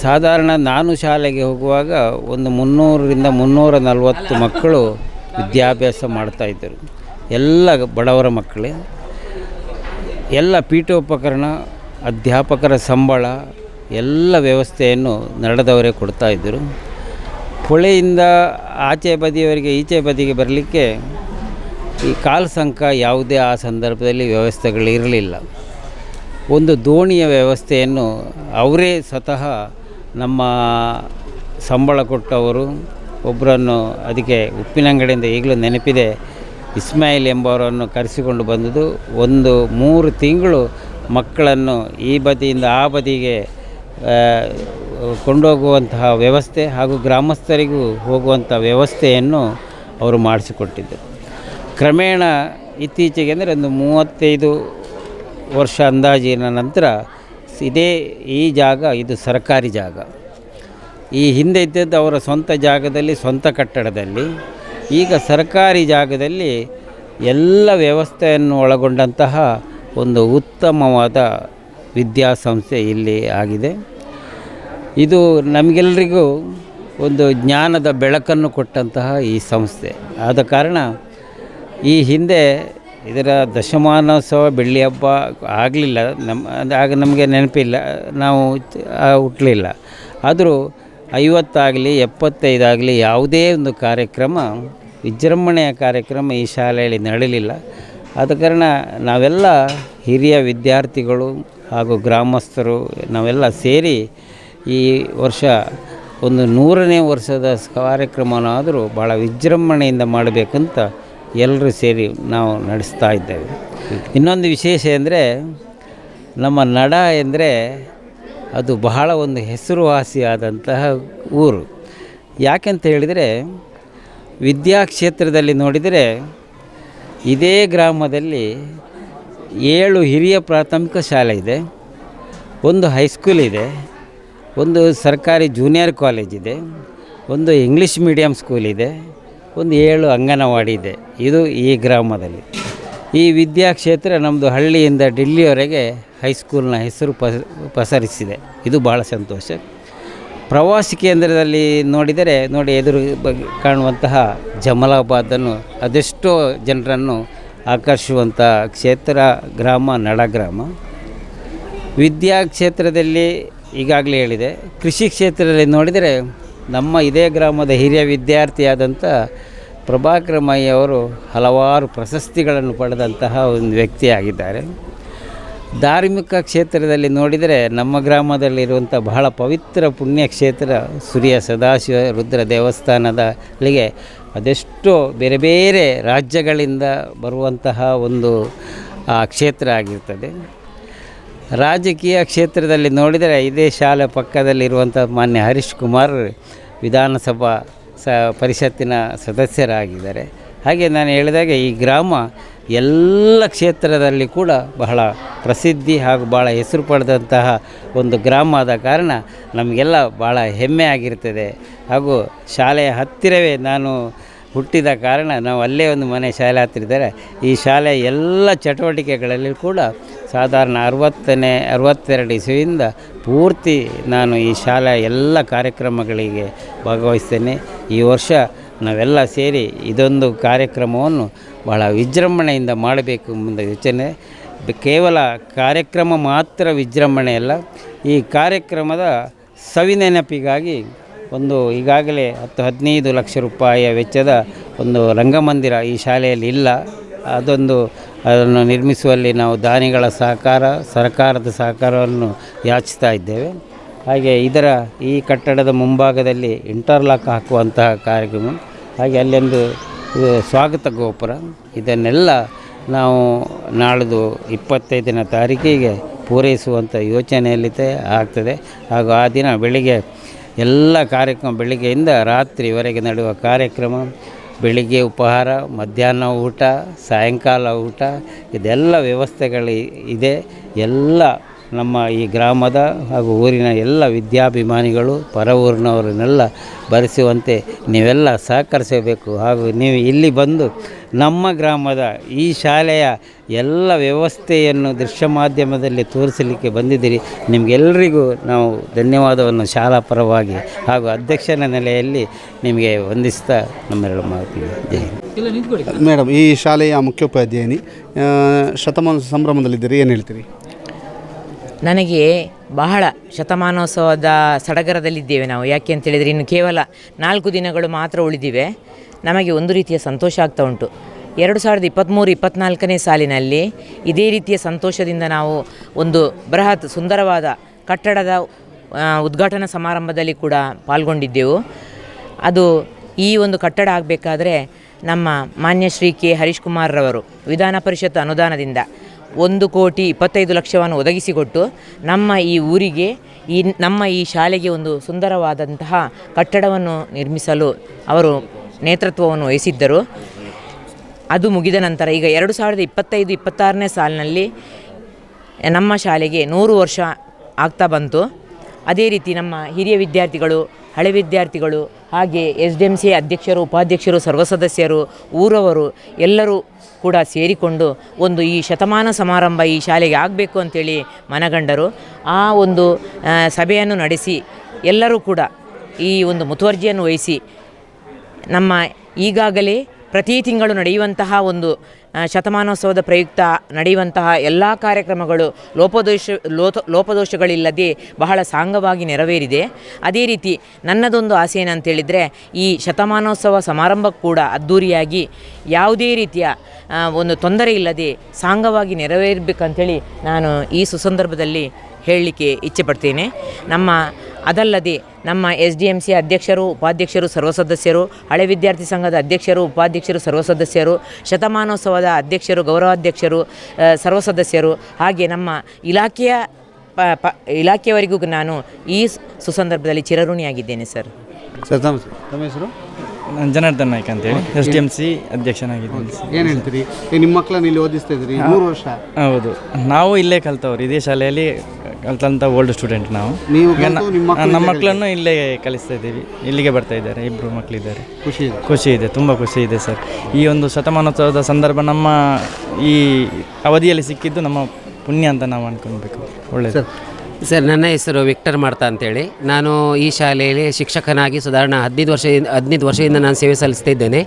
ಸಾಧಾರಣ ನಾನು ಶಾಲೆಗೆ ಹೋಗುವಾಗ ಒಂದು 300ರಿಂದ 340 ಮಕ್ಕಳು ವಿದ್ಯಾಭ್ಯಾಸ ಮಾಡ್ತಾಯಿದ್ದರು. ಎಲ್ಲ ಬಡವರ ಮಕ್ಕಳೇ. ಎಲ್ಲ ಪೀಠೋಪಕರಣ, ಅಧ್ಯಾಪಕರ ಸಂಬಳ ಎಲ್ಲ ವ್ಯವಸ್ಥೆಯನ್ನು ನಡೆದವರೇ ಕೊಡ್ತಾಯಿದ್ದರು. ಹೊಳೆಯಿಂದ ಆಚೆ ಬದಿಯವರಿಗೆ ಈಚೆ ಬದಿಗೆ ಬರಲಿಕ್ಕೆ ಈ ಕಾಲು ಸಂಕ ಯಾವುದೇ ಆ ಸಂದರ್ಭದಲ್ಲಿ ವ್ಯವಸ್ಥೆಗಳಿರಲಿಲ್ಲ. ಒಂದು ದೋಣಿಯ ವ್ಯವಸ್ಥೆಯನ್ನು ಅವರೇ ಸ್ವತಃ ನಮ್ಮ ಸಂಬಳ ಕೊಟ್ಟವರು ಒಬ್ಬರನ್ನು ಅದಕ್ಕೆ ಉಪ್ಪಿನಂಗಡಿಯಿಂದ ಈಗಲೂ ನೆನಪಿದೆ, ಇಸ್ಮಾಯಿಲ್ ಎಂಬವರನ್ನು ಕರೆಸಿಕೊಂಡು ಬಂದದ್ದು. ಒಂದು 3 ತಿಂಗಳು ಮಕ್ಕಳನ್ನು ಈ ಬದಿಯಿಂದ ಆ ಬದಿಗೆ ಕೊಂಡೋಗುವಂತಹ ವ್ಯವಸ್ಥೆ ಹಾಗೂ ಗ್ರಾಮಸ್ಥರಿಗೂ ಹೋಗುವಂಥ ವ್ಯವಸ್ಥೆಯನ್ನು ಅವರು ಮಾಡಿಸಿಕೊಟ್ಟಿದ್ದರು. ಕ್ರಮೇಣ ಇತ್ತೀಚೆಗೆ ಅಂದರೆ ಒಂದು 35 ವರ್ಷ ಅಂದಾಜಿನ ನಂತರ ಈ ಜಾಗ ಇದು ಸರ್ಕಾರಿ ಜಾಗ. ಈ ಹಿಂದೆ ಇದ್ದದ್ದು ಅವರ ಸ್ವಂತ ಜಾಗದಲ್ಲಿ, ಸ್ವಂತ ಕಟ್ಟಡದಲ್ಲಿ. ಈಗ ಸರ್ಕಾರಿ ಜಾಗದಲ್ಲಿ ಎಲ್ಲ ವ್ಯವಸ್ಥೆಯನ್ನು ಒಳಗೊಂಡಂತಹ ಒಂದು ಉತ್ತಮವಾದ ವಿದ್ಯಾಸಂಸ್ಥೆ ಇಲ್ಲಿ ಆಗಿದೆ. ಇದು ನಮಗೆಲ್ಲರಿಗೂ ಒಂದು ಜ್ಞಾನದ ಬೆಳಕನ್ನು ಕೊಟ್ಟಂತಹ ಈ ಸಂಸ್ಥೆ ಆದ ಕಾರಣ ಈ ಹಿಂದೆ ಇದರ ದಶಮಾನೋತ್ಸವ ಬೆಳ್ಳಿ ಹಬ್ಬ ಆಗಲಿಲ್ಲ. ಆಗ ನಮಗೆ ನೆನಪಿಲ್ಲ, ನಾವು ಹುಟ್ಟಲಿಲ್ಲ. ಆದರೂ 50 ಆಗಲಿ 75 ಆಗಲಿ ಯಾವುದೇ ಒಂದು ಕಾರ್ಯಕ್ರಮ ವಿಜೃಂಭಣೆಯ ಕಾರ್ಯಕ್ರಮ ಈ ಶಾಲೆಯಲ್ಲಿ ನಡೆಯಲಿಲ್ಲ. ಆದ ಕಾರಣ ನಾವೆಲ್ಲ ಹಿರಿಯ ವಿದ್ಯಾರ್ಥಿಗಳು ಹಾಗೂ ಗ್ರಾಮಸ್ಥರು ನಾವೆಲ್ಲ ಸೇರಿ ಈ ವರ್ಷ ಒಂದು 100ನೇ ವರ್ಷದ ಕಾರ್ಯಕ್ರಮನಾದರೂ ಭಾಳ ವಿಜೃಂಭಣೆಯಿಂದ ಮಾಡಬೇಕಂತ ಎಲ್ಲರೂ ಸೇರಿ ನಾವು ನಡೆಸ್ತಾ ಇದ್ದೇವೆ. ಇನ್ನೊಂದು ವಿಶೇಷ ಅಂದರೆ ನಮ್ಮ ನಡ ಎಂದರೆ ಅದು ಬಹಳ ಒಂದು ಹೆಸರುವಾಸಿಯಾದಂತಹ ಊರು. ಯಾಕೆಂತ ಹೇಳಿದರೆ ವಿದ್ಯಾಕ್ಷೇತ್ರದಲ್ಲಿ ನೋಡಿದರೆ ಇದೇ ಗ್ರಾಮದಲ್ಲಿ 7 ಹಿರಿಯ ಪ್ರಾಥಮಿಕ ಶಾಲೆ ಇದೆ, ಒಂದು ಹೈಸ್ಕೂಲ್ ಇದೆ, ಒಂದು ಸರ್ಕಾರಿ ಜೂನಿಯರ್ ಕಾಲೇಜ್ ಇದೆ, ಒಂದು ಇಂಗ್ಲೀಷ್ ಮೀಡಿಯಮ್ ಸ್ಕೂಲ್ ಇದೆ, ಒಂದು 7 ಅಂಗನವಾಡಿ ಇದೆ. ಇದು ಈ ಗ್ರಾಮದಲ್ಲಿ. ಈ ವಿದ್ಯಾಕ್ಷೇತ್ರ ನಮ್ಮದು ಹಳ್ಳಿಯಿಂದ ಡಿಲ್ಲಿಯವರೆಗೆ ಹೈಸ್ಕೂಲ್ನ ಹೆಸರು ಪಸರಿಸಿದೆ. ಇದು ಭಾಳ ಸಂತೋಷ. ಪ್ರವಾಸಿ ಕೇಂದ್ರದಲ್ಲಿ ನೋಡಿದರೆ ಎದುರು ಕಾಣುವಂತಹ ಜಮಲಾಬಾದನ್ನು ಅದೆಷ್ಟೋ ಜನರನ್ನು ಆಕರ್ಷಿಸುವಂಥ ಕ್ಷೇತ್ರ ಗ್ರಾಮ ನಡಗ್ರಾಮ. ವಿದ್ಯಾಕ್ಷೇತ್ರದಲ್ಲಿ ಈಗಾಗಲೇ ಹೇಳಿದೆ. ಕೃಷಿ ಕ್ಷೇತ್ರದಲ್ಲಿ ನೋಡಿದರೆ ನಮ್ಮ ಇದೇ ಗ್ರಾಮದ ಹಿರಿಯ ವಿದ್ಯಾರ್ಥಿಯಾದಂಥ ಪ್ರಭಾಕರ ಮಯ್ಯವರು ಹಲವಾರು ಪ್ರಶಸ್ತಿಗಳನ್ನು ಪಡೆದಂತಹ ಒಂದು ವ್ಯಕ್ತಿಯಾಗಿದ್ದಾರೆ. ಧಾರ್ಮಿಕ ಕ್ಷೇತ್ರದಲ್ಲಿ ನೋಡಿದರೆ ನಮ್ಮ ಗ್ರಾಮದಲ್ಲಿರುವಂಥ ಬಹಳ ಪವಿತ್ರ ಪುಣ್ಯಕ್ಷೇತ್ರ ಸೂರ್ಯ ಸದಾಶಿವ ರುದ್ರ ದೇವಸ್ಥಾನದಲ್ಲಿಗೆ ಅದೆಷ್ಟೋ ಬೇರೆ ಬೇರೆ ರಾಜ್ಯಗಳಿಂದ ಬರುವಂತಹ ಒಂದು ಕ್ಷೇತ್ರ ಆಗಿರ್ತದೆ. ರಾಜಕೀಯ ಕ್ಷೇತ್ರದಲ್ಲಿ ನೋಡಿದರೆ ಇದೇ ಶಾಲೆ ಪಕ್ಕದಲ್ಲಿರುವಂಥ ಮಾನ್ಯ ಹರೀಶ್ ಕುಮಾರ್ ವಿಧಾನಸಭಾ ಪರಿಷತ್ತಿನ ಸದಸ್ಯರಾಗಿದ್ದಾರೆ. ಹಾಗೆ ನಾನು ಹೇಳಿದಾಗೆ ಈ ಗ್ರಾಮ ಎಲ್ಲ ಕ್ಷೇತ್ರದಲ್ಲಿ ಕೂಡ ಬಹಳ ಪ್ರಸಿದ್ಧಿ ಹಾಗೂ ಭಾಳ ಹೆಸರು ಪಡೆದಂತಹ ಒಂದು ಗ್ರಾಮ ಆದ ಕಾರಣ ನಮಗೆಲ್ಲ ಭಾಳ ಹೆಮ್ಮೆ ಆಗಿರ್ತದೆ. ಹಾಗೂ ಶಾಲೆಯ ಹತ್ತಿರವೇ ನಾನು ಹುಟ್ಟಿದ ಕಾರಣ ನಾವು ಅಲ್ಲೇ ಒಂದು ಮನೆ ಶಾಲೆ ಹತ್ತಿರಿದ್ದಾರೆ. ಈ ಶಾಲೆಯ ಎಲ್ಲ ಚಟುವಟಿಕೆಗಳಲ್ಲಿ ಕೂಡ ಸಾಧಾರಣ 62 ಇಸವಿಯಿಂದ ಪೂರ್ತಿ ನಾನು ಈ ಶಾಲೆಯ ಎಲ್ಲ ಕಾರ್ಯಕ್ರಮಗಳಿಗೆ ಭಾಗವಹಿಸ್ತೇನೆ. ಈ ವರ್ಷ ನಾವೆಲ್ಲ ಸೇರಿ ಇದೊಂದು ಕಾರ್ಯಕ್ರಮವನ್ನು ಬಹಳ ವಿಜೃಂಭಣೆಯಿಂದ ಮಾಡಬೇಕು ಎಂಬ ಯೋಚನೆ. ಕೇವಲ ಕಾರ್ಯಕ್ರಮ ಮಾತ್ರ ವಿಜೃಂಭಣೆ ಅಲ್ಲ, ಈ ಕಾರ್ಯಕ್ರಮದ ಸವಿನೆನಪಿಗಾಗಿ ಒಂದು ಈಗಾಗಲೇ 10-15 ಲಕ್ಷ ರೂಪಾಯಿಯ ವೆಚ್ಚದ ಒಂದು ರಂಗಮಂದಿರ ಈ ಶಾಲೆಯಲ್ಲಿ ಇಲ್ಲ. ಅದನ್ನು ನಿರ್ಮಿಸುವಲ್ಲಿ ನಾವು ದಾನಿಗಳ ಸಹಕಾರ, ಸರ್ಕಾರದ ಸಹಕಾರವನ್ನು ಯಾಚಿಸ್ತಾ ಇದ್ದೇವೆ. ಹಾಗೆ ಈ ಕಟ್ಟಡದ ಮುಂಭಾಗದಲ್ಲಿ ಇಂಟರ್ಲಾಕ್ ಹಾಕುವಂತಹ ಕಾರ್ಯಕ್ರಮ, ಹಾಗೆ ಅಲ್ಲೊಂದು ಸ್ವಾಗತ ಗೋಪುರ, ಇದನ್ನೆಲ್ಲ ನಾವು ನಾಳಿದ್ದು 25ನೇ ತಾರೀಕಿಗೆ ಪೂರೈಸುವಂಥ ಯೋಚನೆಯಲ್ಲಿದೆ ಆಗ್ತದೆ. ಹಾಗೂ ಆ ದಿನ ಬೆಳಿಗ್ಗೆ ಎಲ್ಲ ಕಾರ್ಯಕ್ರಮ, ಬೆಳಿಗ್ಗೆಯಿಂದ ರಾತ್ರಿವರೆಗೆ ನಡೆಯುವ ಕಾರ್ಯಕ್ರಮ, ಬೆಳಿಗ್ಗೆ ಉಪಹಾರ, ಮಧ್ಯಾಹ್ನ ಊಟ, ಸಾಯಂಕಾಲ ಊಟ, ಇದೆಲ್ಲ ವ್ಯವಸ್ಥೆಗಳು ಇದೆ. ಎಲ್ಲ ನಮ್ಮ ಈ ಗ್ರಾಮದ ಹಾಗೂ ಊರಿನ ಎಲ್ಲ ವಿದ್ಯಾಭಿಮಾನಿಗಳು ಪರ ಊರಿನವರನ್ನೆಲ್ಲ ಬರೆಸುವಂತೆ ನೀವೆಲ್ಲ ಸಹಕರಿಸಬೇಕು. ಹಾಗೂ ನೀವು ಇಲ್ಲಿ ಬಂದು ನಮ್ಮ ಗ್ರಾಮದ ಈ ಶಾಲೆಯ ಎಲ್ಲ ವ್ಯವಸ್ಥೆಯನ್ನು ದೃಶ್ಯ ಮಾಧ್ಯಮದಲ್ಲಿ ತೋರಿಸಲಿಕ್ಕೆ ಬಂದಿದ್ದೀರಿ. ನಿಮಗೆಲ್ಲರಿಗೂ ನಾವು ಧನ್ಯವಾದವನ್ನು ಶಾಲಾ ಪರವಾಗಿ ಹಾಗೂ ಅಧ್ಯಕ್ಷನ ನೆಲೆಯಲ್ಲಿ ನಿಮಗೆ ವಂದಿಸ್ತಾ ನಮ್ಮೆರಡು ಮಾತಿಗೆ ಜೈ ಹಿಂದ್. ಮೇಡಮ್, ಈ ಶಾಲೆಯ ಮುಖ್ಯೋಪಾಧ್ಯಾಯಿನಿ ಶತಮಾನ ಸಂಭ್ರಮದಲ್ಲಿದ್ದೀರಿ, ಏನು ಹೇಳ್ತೀರಿ? ನನಗೆ ಬಹಳ ಶತಮಾನೋತ್ಸವದ ಸಡಗರದಲ್ಲಿದ್ದೇವೆ ನಾವು. ಯಾಕೆ ಅಂತೇಳಿದರೆ ಇನ್ನು ಕೇವಲ 4 ದಿನಗಳು ಮಾತ್ರ ಉಳಿದಿವೆ. ನಮಗೆ ಒಂದು ರೀತಿಯ ಸಂತೋಷ ಆಗ್ತಾ ಉಂಟು. 2023-24ನೇ ಸಾಲಿನಲ್ಲಿ ಇದೇ ರೀತಿಯ ಸಂತೋಷದಿಂದ ನಾವು ಒಂದು ಬೃಹತ್ ಸುಂದರವಾದ ಕಟ್ಟಡದ ಉದ್ಘಾಟನಾ ಸಮಾರಂಭದಲ್ಲಿ ಕೂಡ ಪಾಲ್ಗೊಂಡಿದ್ದೆವು. ಅದು ಈ ಒಂದು ಕಟ್ಟಡ ಆಗಬೇಕಾದ್ರೆ ನಮ್ಮ ಮಾನ್ಯ ಶ್ರೀ ಕೆ ಹರೀಶ್ ಕುಮಾರ್ ರವರು ವಿಧಾನ ಪರಿಷತ್ ಅನುದಾನದಿಂದ 1,25,00,000 ಒದಗಿಸಿಕೊಟ್ಟು ನಮ್ಮ ಈ ಊರಿಗೆ ನಮ್ಮ ಈ ಶಾಲೆಗೆ ಒಂದು ಸುಂದರವಾದಂತಹ ಕಟ್ಟಡವನ್ನು ನಿರ್ಮಿಸಲು ಅವರು ನೇತೃತ್ವವನ್ನು ವಹಿಸಿದ್ದರು. ಅದು ಮುಗಿದ ನಂತರ ಈಗ 2025-26ನೇ ಸಾಲಿನಲ್ಲಿ ನಮ್ಮ ಶಾಲೆಗೆ 100 ವರ್ಷ ಆಗ್ತಾ ಬಂತು. ಅದೇ ರೀತಿ ನಮ್ಮ ಹಿರಿಯ ವಿದ್ಯಾರ್ಥಿಗಳು, ಹಳೆ ವಿದ್ಯಾರ್ಥಿಗಳು, ಹಾಗೆ SDMC ಅಧ್ಯಕ್ಷರು, ಉಪಾಧ್ಯಕ್ಷರು, ಸರ್ವ ಸದಸ್ಯರು, ಊರವರು ಎಲ್ಲರೂ ಕೂಡ ಸೇರಿಕೊಂಡು ಒಂದು ಈ ಶತಮಾನ ಸಮಾರಂಭ ಈ ಶಾಲೆಗೆ ಆಗಬೇಕು ಅಂತೇಳಿ ಮನಗಂಡರು. ಆ ಒಂದು ಸಭೆಯನ್ನು ನಡೆಸಿ ಎಲ್ಲರೂ ಕೂಡ ಈ ಒಂದು ಮುತುವರ್ಜಿಯನ್ನು ವಹಿಸಿ ನಮ್ಮ ಈಗಾಗಲೇ ಪ್ರತಿ ತಿಂಗಳು ನಡೆಯುವಂತಹ ಒಂದು ಶತಮಾನೋತ್ಸವದ ಪ್ರಯುಕ್ತ ನಡೆಯುವಂತಹ ಎಲ್ಲ ಕಾರ್ಯಕ್ರಮಗಳು ಲೋಪದೋಷಗಳಿಲ್ಲದೆ ಬಹಳ ಸಾಂಗವಾಗಿ ನೆರವೇರಿದೆ. ಅದೇ ರೀತಿ ನನ್ನದೊಂದು ಆಸೆ ಏನಂತೇಳಿದರೆ, ಈ ಶತಮಾನೋತ್ಸವ ಸಮಾರಂಭ ಕೂಡ ಅದ್ಧೂರಿಯಾಗಿ ಯಾವುದೇ ರೀತಿಯ ಒಂದು ತೊಂದರೆ ಇಲ್ಲದೆ ಸಾಂಗವಾಗಿ ನೆರವೇರಬೇಕಂತೇಳಿ ನಾನು ಈ ಸುಸಂದರ್ಭದಲ್ಲಿ ಹೇಳಲಿಕ್ಕೆ ಇಚ್ಛೆಪಡ್ತೇನೆ. ಅದಲ್ಲದೆ ನಮ್ಮ SDMC ಅಧ್ಯಕ್ಷರು, ಉಪಾಧ್ಯಕ್ಷರು, ಸರ್ವ ಸದಸ್ಯರು, ಹಳೆ ವಿದ್ಯಾರ್ಥಿ ಸಂಘದ ಅಧ್ಯಕ್ಷರು, ಉಪಾಧ್ಯಕ್ಷರು, ಸರ್ವ ಸದಸ್ಯರು, ಶತಮಾನೋತ್ಸವದ ಅಧ್ಯಕ್ಷರು, ಗೌರವಾಧ್ಯಕ್ಷರು, ಸರ್ವ ಸದಸ್ಯರು, ಹಾಗೆ ನಮ್ಮ ಇಲಾಖೆಯವರಿಗೂ ನಾನು ಈ ಸುಸಂದರ್ಭದಲ್ಲಿ ಚಿರಋಣಿಯಾಗಿದ್ದೇನೆ ಸರ್. ತಮ್ಮ ಹೆಸರು? ನಾನು ಜನಾರ್ದನ್ ನಾಯ್ಕ ಅಂತೇಳಿ SDMC ಅಧ್ಯಕ್ಷನಾಗಿದ್ದೀನಿ. ಏನು ಹೇಳ್ತೀರಿ? ನಿಮ್ಮ ಮಕ್ಕಳನ್ನ ಇಲ್ಲಿ ಓದಿಸ್ತಾ ಇದ್ರಿ 3 ವರ್ಷ? ಹೌದು, ನಾವು ಇಲ್ಲೇ ಕಲ್ತವ್ರು, ಇದೇ ಶಾಲೆಯಲ್ಲಿ ಕಲ್ತಂಥ ಓಲ್ಡ್ ಸ್ಟೂಡೆಂಟ್ ನಾವು. ನಮ್ಮ ಮಕ್ಕಳನ್ನು ಇಲ್ಲೇ ಕಲಿಸ್ತಾ ಇದ್ದೀವಿ, ಇಲ್ಲಿಗೆ ಬರ್ತಾ ಇದ್ದಾರೆ, 2 ಮಕ್ಕಳಿದ್ದಾರೆ. ಖುಷಿ ಇದೆ, ತುಂಬ ಖುಷಿ ಇದೆ ಸರ್. ಈ ಒಂದು ಶತಮಾನೋತ್ಸವದ ಸಂದರ್ಭ ನಮ್ಮ ಈ ಅವಧಿಯಲ್ಲಿ ಸಿಕ್ಕಿದ್ದು ನಮ್ಮ ಪುಣ್ಯ ಅಂತ ನಾವು ಅಂದ್ಕೊಳ್ಬೇಕು. ಒಳ್ಳೆಯದು ಸರ್. ನನ್ನ ಹೆಸರು ವಿಕ್ಟರ್ ಮಾಡ್ತಾ ಅಂತೇಳಿ. ನಾನು ಈ ಶಾಲೆಯಲ್ಲಿ ಶಿಕ್ಷಕನಾಗಿ ಸಾಧಾರಣ 15 ವರ್ಷದಿಂದ ನಾನು ಸೇವೆ ಸಲ್ಲಿಸ್ತಾ ಇದ್ದೇನೆ.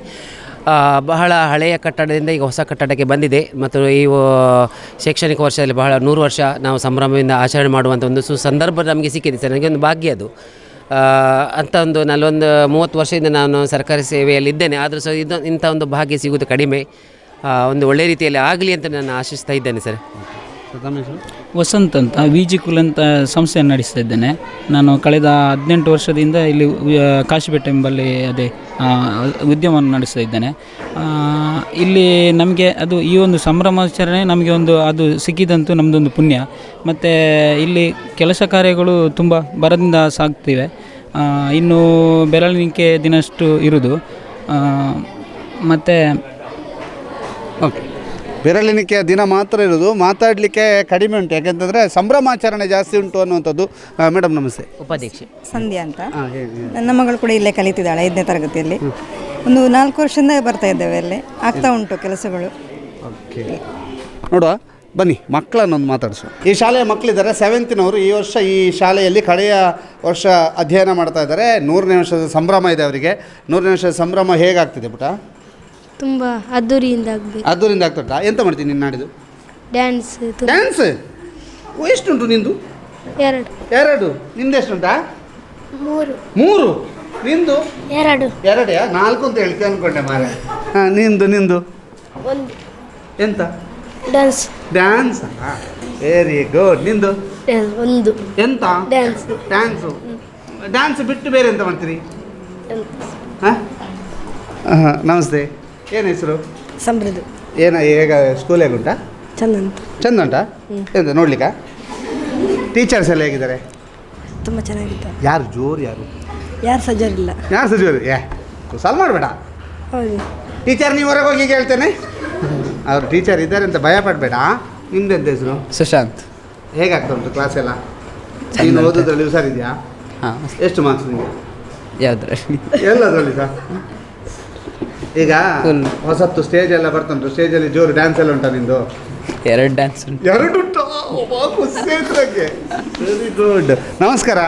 ಬಹಳ ಹಳೆಯ ಕಟ್ಟಡದಿಂದ ಈಗ ಹೊಸ ಕಟ್ಟಡಕ್ಕೆ ಬಂದಿದೆ ಮತ್ತು ಈ ಶೈಕ್ಷಣಿಕ ವರ್ಷದಲ್ಲಿ ಬಹಳ 100 ವರ್ಷ ನಾವು ಸಂಭ್ರಮದಿಂದ ಆಚರಣೆ ಮಾಡುವಂಥ ಒಂದು ಸಂದರ್ಭ ನಮಗೆ ಸಿಕ್ಕಿದೆ ಸರ್. ನನಗೆ ಒಂದು ಭಾಗ್ಯ ಅದು. ಅಂಥ ಒಂದು 30 ವರ್ಷದಿಂದ ನಾನು ಸರ್ಕಾರಿ ಸೇವೆಯಲ್ಲಿದ್ದೇನೆ. ಆದರೂ ಸಹ ಇಂಥ ಒಂದು ಭಾಗ್ಯ ಸಿಗುವುದು ಕಡಿಮೆ. ಒಂದು ಒಳ್ಳೆಯ ರೀತಿಯಲ್ಲಿ ಆಗಲಿ ಅಂತ ನಾನು ಆಶಿಸ್ತಾ ಇದ್ದೇನೆ ಸರ್. ವಸಂತ್ ಅಂತ VG ಕುಲ್ ಅಂತ ಸಂಸ್ಥೆಯನ್ನು ನಡೆಸ್ತಾ ಇದ್ದೇನೆ. ನಾನು ಕಳೆದ 18 ವರ್ಷದಿಂದ ಇಲ್ಲಿ ಕಾಶಿಪೇಟೆ ಎಂಬಲ್ಲಿ ಉದ್ಯಮವನ್ನು ನಡೆಸ್ತಾ ಇದ್ದೇನೆ. ಇಲ್ಲಿ ನಮಗೆ ಅದು ಈ ಒಂದು ಸಂಭ್ರಮಾಚರಣೆ ನಮಗೆ ಅದು ಸಿಕ್ಕಿದಂತೂ ನಮ್ಮದೊಂದು ಪುಣ್ಯ. ಮತ್ತು ಇಲ್ಲಿ ಕೆಲಸ ಕಾರ್ಯಗಳು ತುಂಬ ಭರದಿಂದ ಸಾಗ್ತಿವೆ. ಇನ್ನು ಬೆರಳಿನಿಕೆ ದಿನಷ್ಟು ಇರುವುದು. ಮತ್ತು ಓಕೆ, ಬೆರಳಿನಿಕೆಯ ದಿನ ಮಾತ್ರ ಇರೋದು, ಮಾತಾಡಲಿಕ್ಕೆ ಕಡಿಮೆ ಉಂಟು. ಯಾಕೆಂತಂದರೆ ಸಂಭ್ರಮಾಚರಣೆ ಜಾಸ್ತಿ ಉಂಟು ಅನ್ನುವಂಥದ್ದು. ಮೇಡಮ್ ನಮಸ್ತೆ. ಉಪಾಧ್ಯಕ್ಷೆ ಸಂಧ್ಯಾ ಅಂತ. ನನ್ನ ಮಗಳು ಕೂಡ ಇಲ್ಲೇ ಕಲಿತಿದ್ದಾಳೆ 5ನೇ ತರಗತಿಯಲ್ಲಿ. ಒಂದು 4 ವರ್ಷದಿಂದ ಬರ್ತಾ ಇದ್ದೇವೆ, ಅಲ್ಲೇ ಆಗ್ತಾ ಉಂಟು ಕೆಲಸಗಳು. ಓಕೆ, ನೋಡುವ ಬನ್ನಿ, ಮಕ್ಕಳನ್ನೊಂದು ಮಾತಾಡಿಸು. ಈ ಶಾಲೆಯ ಮಕ್ಕಳಿದ್ದಾರೆ, 7th ಈ ವರ್ಷ ಈ ಶಾಲೆಯಲ್ಲಿ ಕಡೆಯ ವರ್ಷ ಅಧ್ಯಯನ ಮಾಡ್ತಾ ಇದ್ದಾರೆ. 100ನೇ ವರ್ಷದ ಸಂಭ್ರಮ ಇದೆ ಅವರಿಗೆ. 100ನೇ ವರ್ಷದ ಸಂಭ್ರಮ ಹೇಗಾಗ್ತಿದೆ ಪುಟ? ತುಂಬ ಅದ್ದೂರಿಯಿಂದ ಆಗಬೇಕು. ಅದ್ದೂರಿಂದ ಆಗ್ತುಂಟಾ? ಎಂತ ಮಾಡ್ತೀನಿ ನೀನು ನಾಡಿದ್ದು? ಡ್ಯಾನ್ಸ್. ಡ್ಯಾನ್ಸ್? ಎಷ್ಟುಂಟು ನಿಂದು? 2. ನಿಂದು ಎಷ್ಟುಂಟಾ? 3. ನಿಂದು 2. 2 4 ಅಂತ ಹೇಳ್ತಿ ಅಂದ್ಕೊಂಡೆ ಮಾರೆ. ಹಾಂ, ನಿಂದು 1. ಎಂತ? ಡ್ಯಾನ್ಸ್. ಡ್ಯಾನ್ಸ್? Very good. ನಿಂದು 1. ಎಂತ? ಡ್ಯಾನ್ಸು. ಡ್ಯಾನ್ಸ್ ಬಿಟ್ಟು ಬೇರೆ ಎಂತ ಮಾಡ್ತೀರಿ? ಹಾಂ, ನಮಸ್ತೆ. ಏನು ಹೆಸರು? ಸಮೃದ್ಧಿ. ಈಗ ಸ್ಕೂಲ್ ಹೇಗುಂಟಾ? ಚಂದ ಉಂಟಾ? ಎಂತ ನೋಡ್ಲಿಕ್ಕೆ? ಟೀಚರ್ಸ್ ಎಲ್ಲ ಹೇಗಿದ್ದಾರೆ? ತುಂಬ ಚೆನ್ನಾಗಿದ್ದಾರೆ. ಯಾರು ಜೋರು? ಯಾರು ಸಜ್ಜರಿಲ್ಲ. ಯಾರು ಸಜೋರು? ಸಾಲ್ವ್ ಮಾಡಬೇಡ. ಹೌದು ಟೀಚರ್, ನೀವು ಹೊರಗೆ ಹೋಗಿ ಕೇಳ್ತೇನೆ. ಅವರು ಟೀಚರ್ ಇದ್ದಾರೆ ಅಂತ ಭಯ ಪಡಬೇಡ. ನಿಮ್ದೆಂತ ಹೆಸರು? ಸುಶಾಂತ್. ಹೇಗಾಗ್ತಾ ಉಂಟು ಕ್ಲಾಸ್ ಎಲ್ಲ? ನೀನು ಓದೋದ್ರಲ್ಲಿ ಹುಷಾರಿದೆಯಾ? ಹಾಂ. ಎಷ್ಟು ಮಾರ್ಕ್ಸ್ ನಿಮಗೆ? ಯಾವುದ್ರಲ್ಲಿ? ಎಲ್ಲದರಲ್ಲಿ ಸಹ. ಈಗ ಹೊಸತ್ತು ಸ್ಟೇಜ್ ಎಲ್ಲ ಬರ್ತುಂಟು. ಸ್ಟೇಜಲ್ಲಿ ಜೋರು ಡ್ಯಾನ್ಸ್ ಎಲ್ಲ ಉಂಟಾ ನಿಂದು? 2 ಡ್ಯಾನ್ಸ್ ಉಂಟು. 2 ಉಂಟು? Very good. ನಮಸ್ಕಾರ.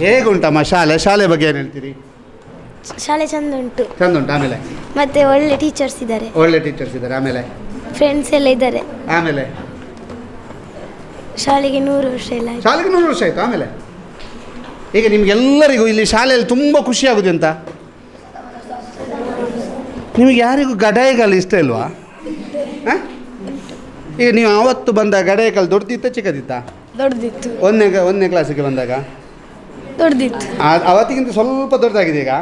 ಹೇಗುಂಟಮ್ಮ ಶಾಲೆ ಬಗ್ಗೆ ಏನು ಹೇಳ್ತೀರಿ? ಶಾಲೆ ಚಂದ ಉಂಟು. ಚಂದ ಉಂಟು. ಆಮೇಲೆ ಮತ್ತೆ ಒಳ್ಳೆ ಟೀಚರ್ಸ್ ಇದ್ದಾರೆ. ಆಮೇಲೆ ಫ್ರೆಂಡ್ಸ್ ಎಲ್ಲ ಇದ್ದಾರೆ. ಆಮೇಲೆ ಶಾಲೆಗೆ 100 ವರ್ಷ ಎಲ್ಲ ಆಯ್ತು. ಶಾಲೆಗೆ 100 ವರ್ಷ ಆಯಿತು. ಆಮೇಲೆ ಈಗ ನಿಮಗೆಲ್ಲರಿಗೂ ಇಲ್ಲಿ ಶಾಲೆಯಲ್ಲಿ ತುಂಬ ಖುಷಿಯಾಗುದು ಅಂತ. ನಿಮಗೆ ಯಾರಿಗೂ ಗಡಾಯಿಗಳು ಇಷ್ಟ ಇಲ್ವಾ? ಈಗ ನೀವು ಆವತ್ತು ಬಂದ ಗಡಾಯಿಗಳು ದೊಡ್ಡದಿತ್ತ ಚಿಕ್ಕದಿತ್ತ? ದೊಡ್ಡದಿತ್ತು. 1ನೇ ಕ್ಲಾಸಿಗೆ ಬಂದಾಗ ದೊಡ್ಡದಿತ್ತು. ಅವತ್ತಿಗಿಂತ ಸ್ವಲ್ಪ ದೊಡ್ಡದಾಗಿದೆ ಈಗ?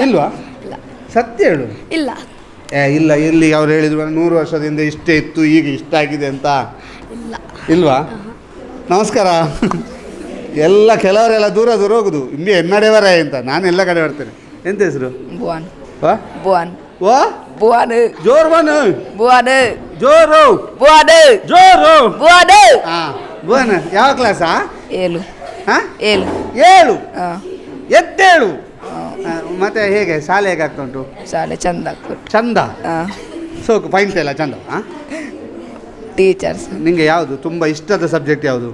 ಇಲ್ವಾ? ಸತ್ಯ ಹೇಳು. ಇಲ್ಲ. ಇಲ್ಲ, ಇಲ್ಲಿ ಅವ್ರು ಹೇಳಿದ್ರು 100 ವರ್ಷದಿಂದ ಇಷ್ಟೇ ಇತ್ತು, ಈಗ ಇಷ್ಟ ಆಗಿದೆ ಅಂತ. ಇಲ್ವಾ? ನಮಸ್ಕಾರ. ಎಲ್ಲ ಕೆಲವರೆಲ್ಲ ದೂರ ಹೋಗುದು, ಇಂಬಿ ಎನ್ನಡೆವರ ಅಂತ. ನಾನು ಎಲ್ಲ ಕಡೆ ಬರ್ತೇನೆ. ಎಂತ ಹೆಸರು? ಬುವಾನ್. ಬುವಾನ್. ಬುವಾನ್. ಜೋರು ಬನ್. ಬುವಾನ್. ಜೋರು. ಬುವಾನ್. ಜೋರು. ಬುವಾನ್. ಹಾಂ, ಬುವಾನ್. ಯಾವ ಕ್ಲಾಸಾ? 7. ಹಾಂ, 7. ಎದ್ದೇಳು. ಮತ್ತೆ ಹೇಗೆ ಶಾಲೆ ಹೇಗಾಗ್ತಾ ಉಂಟು? ಶಾಲೆ ಚಂದ. ಸೋಕು ಪಾಯಿಂಟ್ ಎಲ್ಲ ಚಂದ. ಹಾಂ, ಟೀಚರ್ಸ್. ನಿಮಗೆ ಯಾವುದು ತುಂಬ ಇಷ್ಟದ ಸಬ್ಜೆಕ್ಟ್ ಯಾವುದು?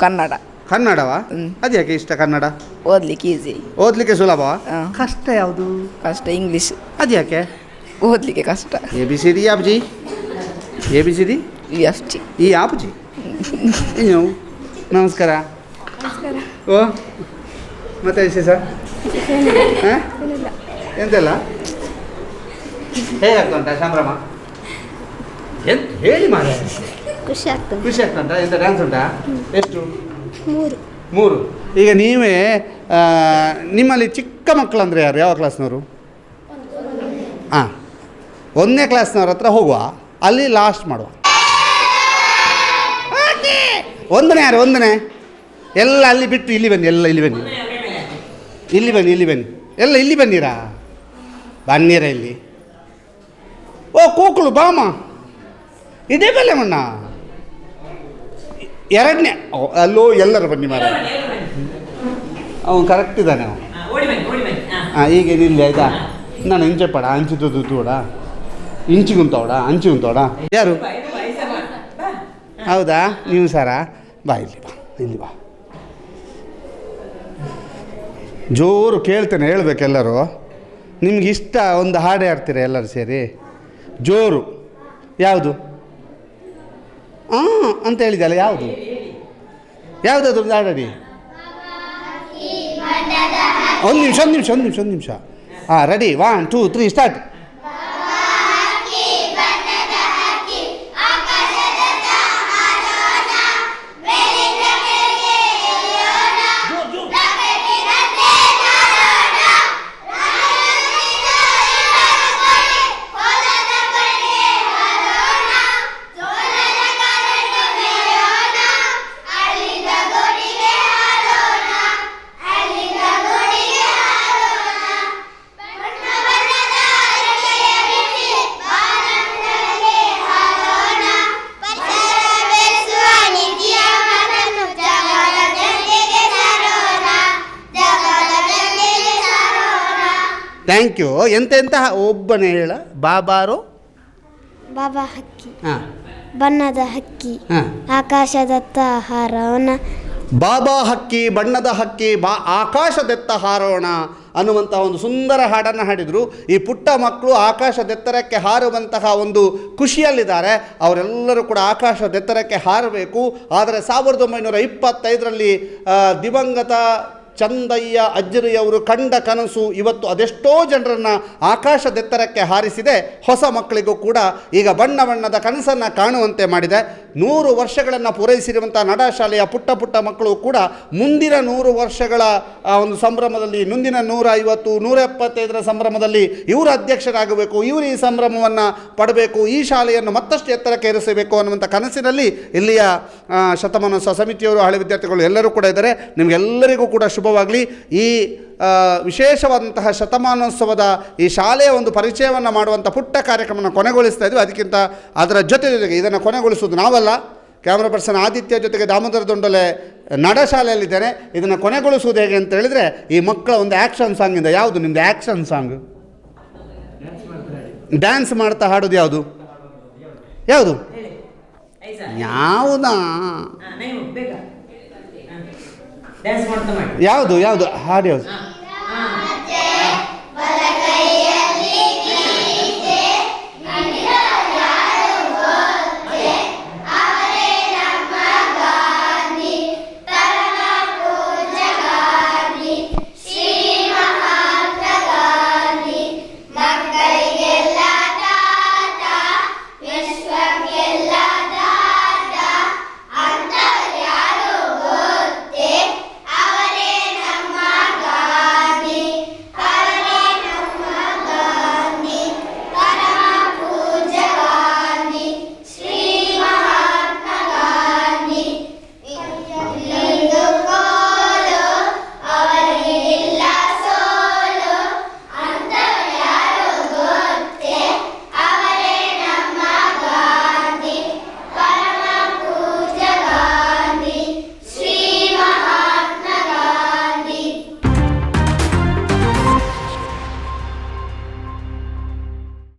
ಕನ್ನಡ. ಕನ್ನಡವಾ? ಅದ್ಯಾಕೆ ಇಷ್ಟ ಕನ್ನಡ? ಓದಲಿಕ್ಕೆ ಈಸಿ. ಓದಲಿಕ್ಕೆ ಸುಲಭವಾ? ಕಷ್ಟ ಯಾವುದು? ಕಷ್ಟ ಇಂಗ್ಲೀಷ್. ಅದ್ಯಾಕೆ? ಓದಲಿಕ್ಕೆ ಕಷ್ಟ. ABCD ಆಪ್ಜಿ, ABCD ಈ ಆಪ್ಜಿ. ನೀವು ನಮಸ್ಕಾರ. ಓ ಮತ್ತೆ ವಿಶೇಷ ಎಂತೆಲ್ಲ ಹೇಗಾಗ್ತುಂಟ ಸಂಭ್ರಮ? ಎಂತ ಹೇಳಿ ಮಾರೆ. ಖುಷಿ ಆಗ್ತದೆ. ಖುಷಿ ಆಗ್ತಂಟ? ಎಂತ ಡ್ಯಾನ್ಸ್ ಉಂಟಾ? ಎಷ್ಟು? 3. ಈಗ ನೀವೇ ನಿಮ್ಮಲ್ಲಿ ಚಿಕ್ಕ ಮಕ್ಕಳು ಅಂದರೆ ಯಾರು? ಯಾವ ಕ್ಲಾಸ್ನವರು? ಹಾಂ, 1ನೇ ಕ್ಲಾಸ್ನವ್ರ ಹತ್ರ ಹೋಗುವ, ಅಲ್ಲಿ ಲಾಸ್ಟ್ ಮಾಡುವ. 1ನೇ ಯಾರು? 1ನೇ ಎಲ್ಲ ಅಲ್ಲಿ ಬಿಟ್ಟು ಇಲ್ಲಿ ಬನ್ನಿ, ಎಲ್ಲ ಇಲ್ಲಿ ಬನ್ನಿ, ಇಲ್ಲಿ ಬನ್ನಿ, ಇಲ್ಲಿ ಬನ್ನಿ, ಎಲ್ಲ ಇಲ್ಲಿ ಬನ್ನಿರಾ, ಬನ್ನಿರ ಇಲ್ಲಿ. ಓ ಕೂಕ್ಳು ಬಾಮ, ಇದೇ ಬೆಲೆ ಮಣ್ಣ. 2ನೇ ಅಲ್ಲೋ ಎಲ್ಲರೂ ಬನ್ನಿ ಮಾರ. ಅವನು ಕರೆಕ್ಟ್ ಇದ್ದಾನೆ ಅವನು. ಹಾಂ, ಈಗ ನಿಲ್ಲಿ ಆಯ್ತಾ? ನಾನು ಇಂಚೆಪಡ ಅಂಚು ತೂಡ ಇಂಚಿಗುಂತೋಡ ಅಂಚಿಗುಂತೋಡ ಯಾರು? ಹೌದಾ? ನೀವು ಸರ ಬಾ, ಇಲ್ಲಿ ಬಾ, ಇಲ್ಲಿ ಬಾ. ಜೋರು ಕೇಳ್ತೇನೆ, ಹೇಳ್ಬೇಕೆಲ್ಲರೂ. ನಿಮ್ಗೆ ಇಷ್ಟ ಒಂದು ಹಾಡು ಹಾಡ್ತೀರಾ ಎಲ್ಲರೂ ಸೇರಿ? ಜೋರು. ಯಾವುದು? ಹಾಂ ಅಂತ ಹೇಳಿದಲ್ಲ, ಯಾವುದು? ಯಾವುದಾದ್ರು ಒಂದು ಹಾಡಾಡಿ. ಒಂದು ನಿಮಿಷ. ಹಾಂ, ರೆಡಿ, 1 2 3 ಸ್ಟಾರ್ಟ್. Thank you. ಎಂತೆಂತ ಒಬ್ಬನೇ ಹೇಳ. ಬಾಬಾರೋ? ಬಾಬಾ ಹಕ್ಕಿ, ಹಾಂ, ಬಣ್ಣದ ಹಕ್ಕಿ, ಹಾಂ, ಆಕಾಶದತ್ತ ಹಾರೋಣ. ಬಾಬಾ ಹಕ್ಕಿ, ಬಣ್ಣದ ಹಕ್ಕಿ, ಆಕಾಶದೆತ್ತ ಹಾರೋಣ ಅನ್ನುವಂಥ ಒಂದು ಸುಂದರ ಹಾಡನ್ನು ಹಾಡಿದರು. ಈ ಪುಟ್ಟ ಮಕ್ಕಳು ಆಕಾಶದೆತ್ತರಕ್ಕೆ ಹಾರುವಂತಹ ಒಂದು ಖುಷಿಯಲ್ಲಿದ್ದಾರೆ. ಅವರೆಲ್ಲರೂ ಕೂಡ ಆಕಾಶದೆತ್ತರಕ್ಕೆ ಹಾರಬೇಕು. ಆದರೆ 1925ರಲ್ಲಿ ದಿವಂಗತ ಚಂದಯ್ಯ ಅಜ್ಜರಿಯವರು ಕಂಡ ಕನಸು ಇವತ್ತು ಅದೆಷ್ಟೋ ಜನರನ್ನು ಆಕಾಶದೆತ್ತರಕ್ಕೆ ಹಾರಿಸಿದೆ. ಹೊಸ ಮಕ್ಕಳಿಗೂ ಕೂಡ ಈಗ ಬಣ್ಣ ಬಣ್ಣದ ಕನಸನ್ನು ಕಾಣುವಂತೆ ಮಾಡಿದೆ. 100 ವರ್ಷಗಳನ್ನು ಪೂರೈಸಿರುವಂಥ ನಡ ಶಾಲೆಯ ಪುಟ್ಟ ಪುಟ್ಟ ಮಕ್ಕಳು ಕೂಡ ಮುಂದಿನ 100 ವರ್ಷಗಳ ಒಂದು ಸಂಭ್ರಮದಲ್ಲಿ, ಮುಂದಿನ 150 175ರ ಸಂಭ್ರಮದಲ್ಲಿ ಇವರು ಅಧ್ಯಕ್ಷರಾಗಬೇಕು, ಇವರು ಈ ಸಂಭ್ರಮವನ್ನು ಪಡಬೇಕು, ಈ ಶಾಲೆಯನ್ನು ಮತ್ತಷ್ಟು ಎತ್ತರಕ್ಕೆ ಏರಿಸಬೇಕು ಅನ್ನುವಂಥ ಕನಸಿನಲ್ಲಿ ಇಲ್ಲಿಯ ಶತಮಾನೋತ್ಸವ ಸಮಿತಿಯವರು, ಹಳೆ ವಿದ್ಯಾರ್ಥಿಗಳು ಎಲ್ಲರೂ ಕೂಡ ಇದ್ದಾರೆ. ನಿಮಗೆಲ್ಲರಿಗೂ ಕೂಡ ಶುಭವಾಗಲಿ. ಈ ವಿಶೇಷವಾದಂತಹ ಶತಮಾನೋತ್ಸವದ ಈ ಶಾಲೆಯ ಒಂದು ಪರಿಚಯವನ್ನು ಮಾಡುವಂಥ ಪುಟ್ಟ ಕಾರ್ಯಕ್ರಮವನ್ನು ಕೊನೆಗೊಳಿಸ್ತಾ ಇದ್ವಿ. ಅದಕ್ಕಿಂತ ಅದರ ಜೊತೆಗೆ ಇದನ್ನು ಕೊನೆಗೊಳಿಸೋದು ನಾವಲ್ಲ, ಕ್ಯಾಮ್ರಾ ಪರ್ಸನ್ ಆದಿತ್ಯ ಜೊತೆಗೆ ದಾಮೋದರ ದೊಂಡಲೆ ನಡ ಶಾಲೆಯಲ್ಲಿದ್ದೇನೆ. ಇದನ್ನು ಕೊನೆಗೊಳಿಸುವುದು ಹೇಗೆ ಅಂತ ಹೇಳಿದರೆ, ಈ ಮಕ್ಕಳ ಒಂದು ಆ್ಯಕ್ಷನ್ ಸಾಂಗಿಂದ. ಯಾವುದು ನಿಮ್ಮದು ಆ್ಯಕ್ಷನ್ ಸಾಂಗ್? ಡ್ಯಾನ್ಸ್ ಮಾಡ್ತಾ ಹಾಡೋದು ಯಾವುದು? ಯಾವುದು? ಯಾವುದಾ? ಯಾವುದು ಹಾಡು ಯಾವುದು?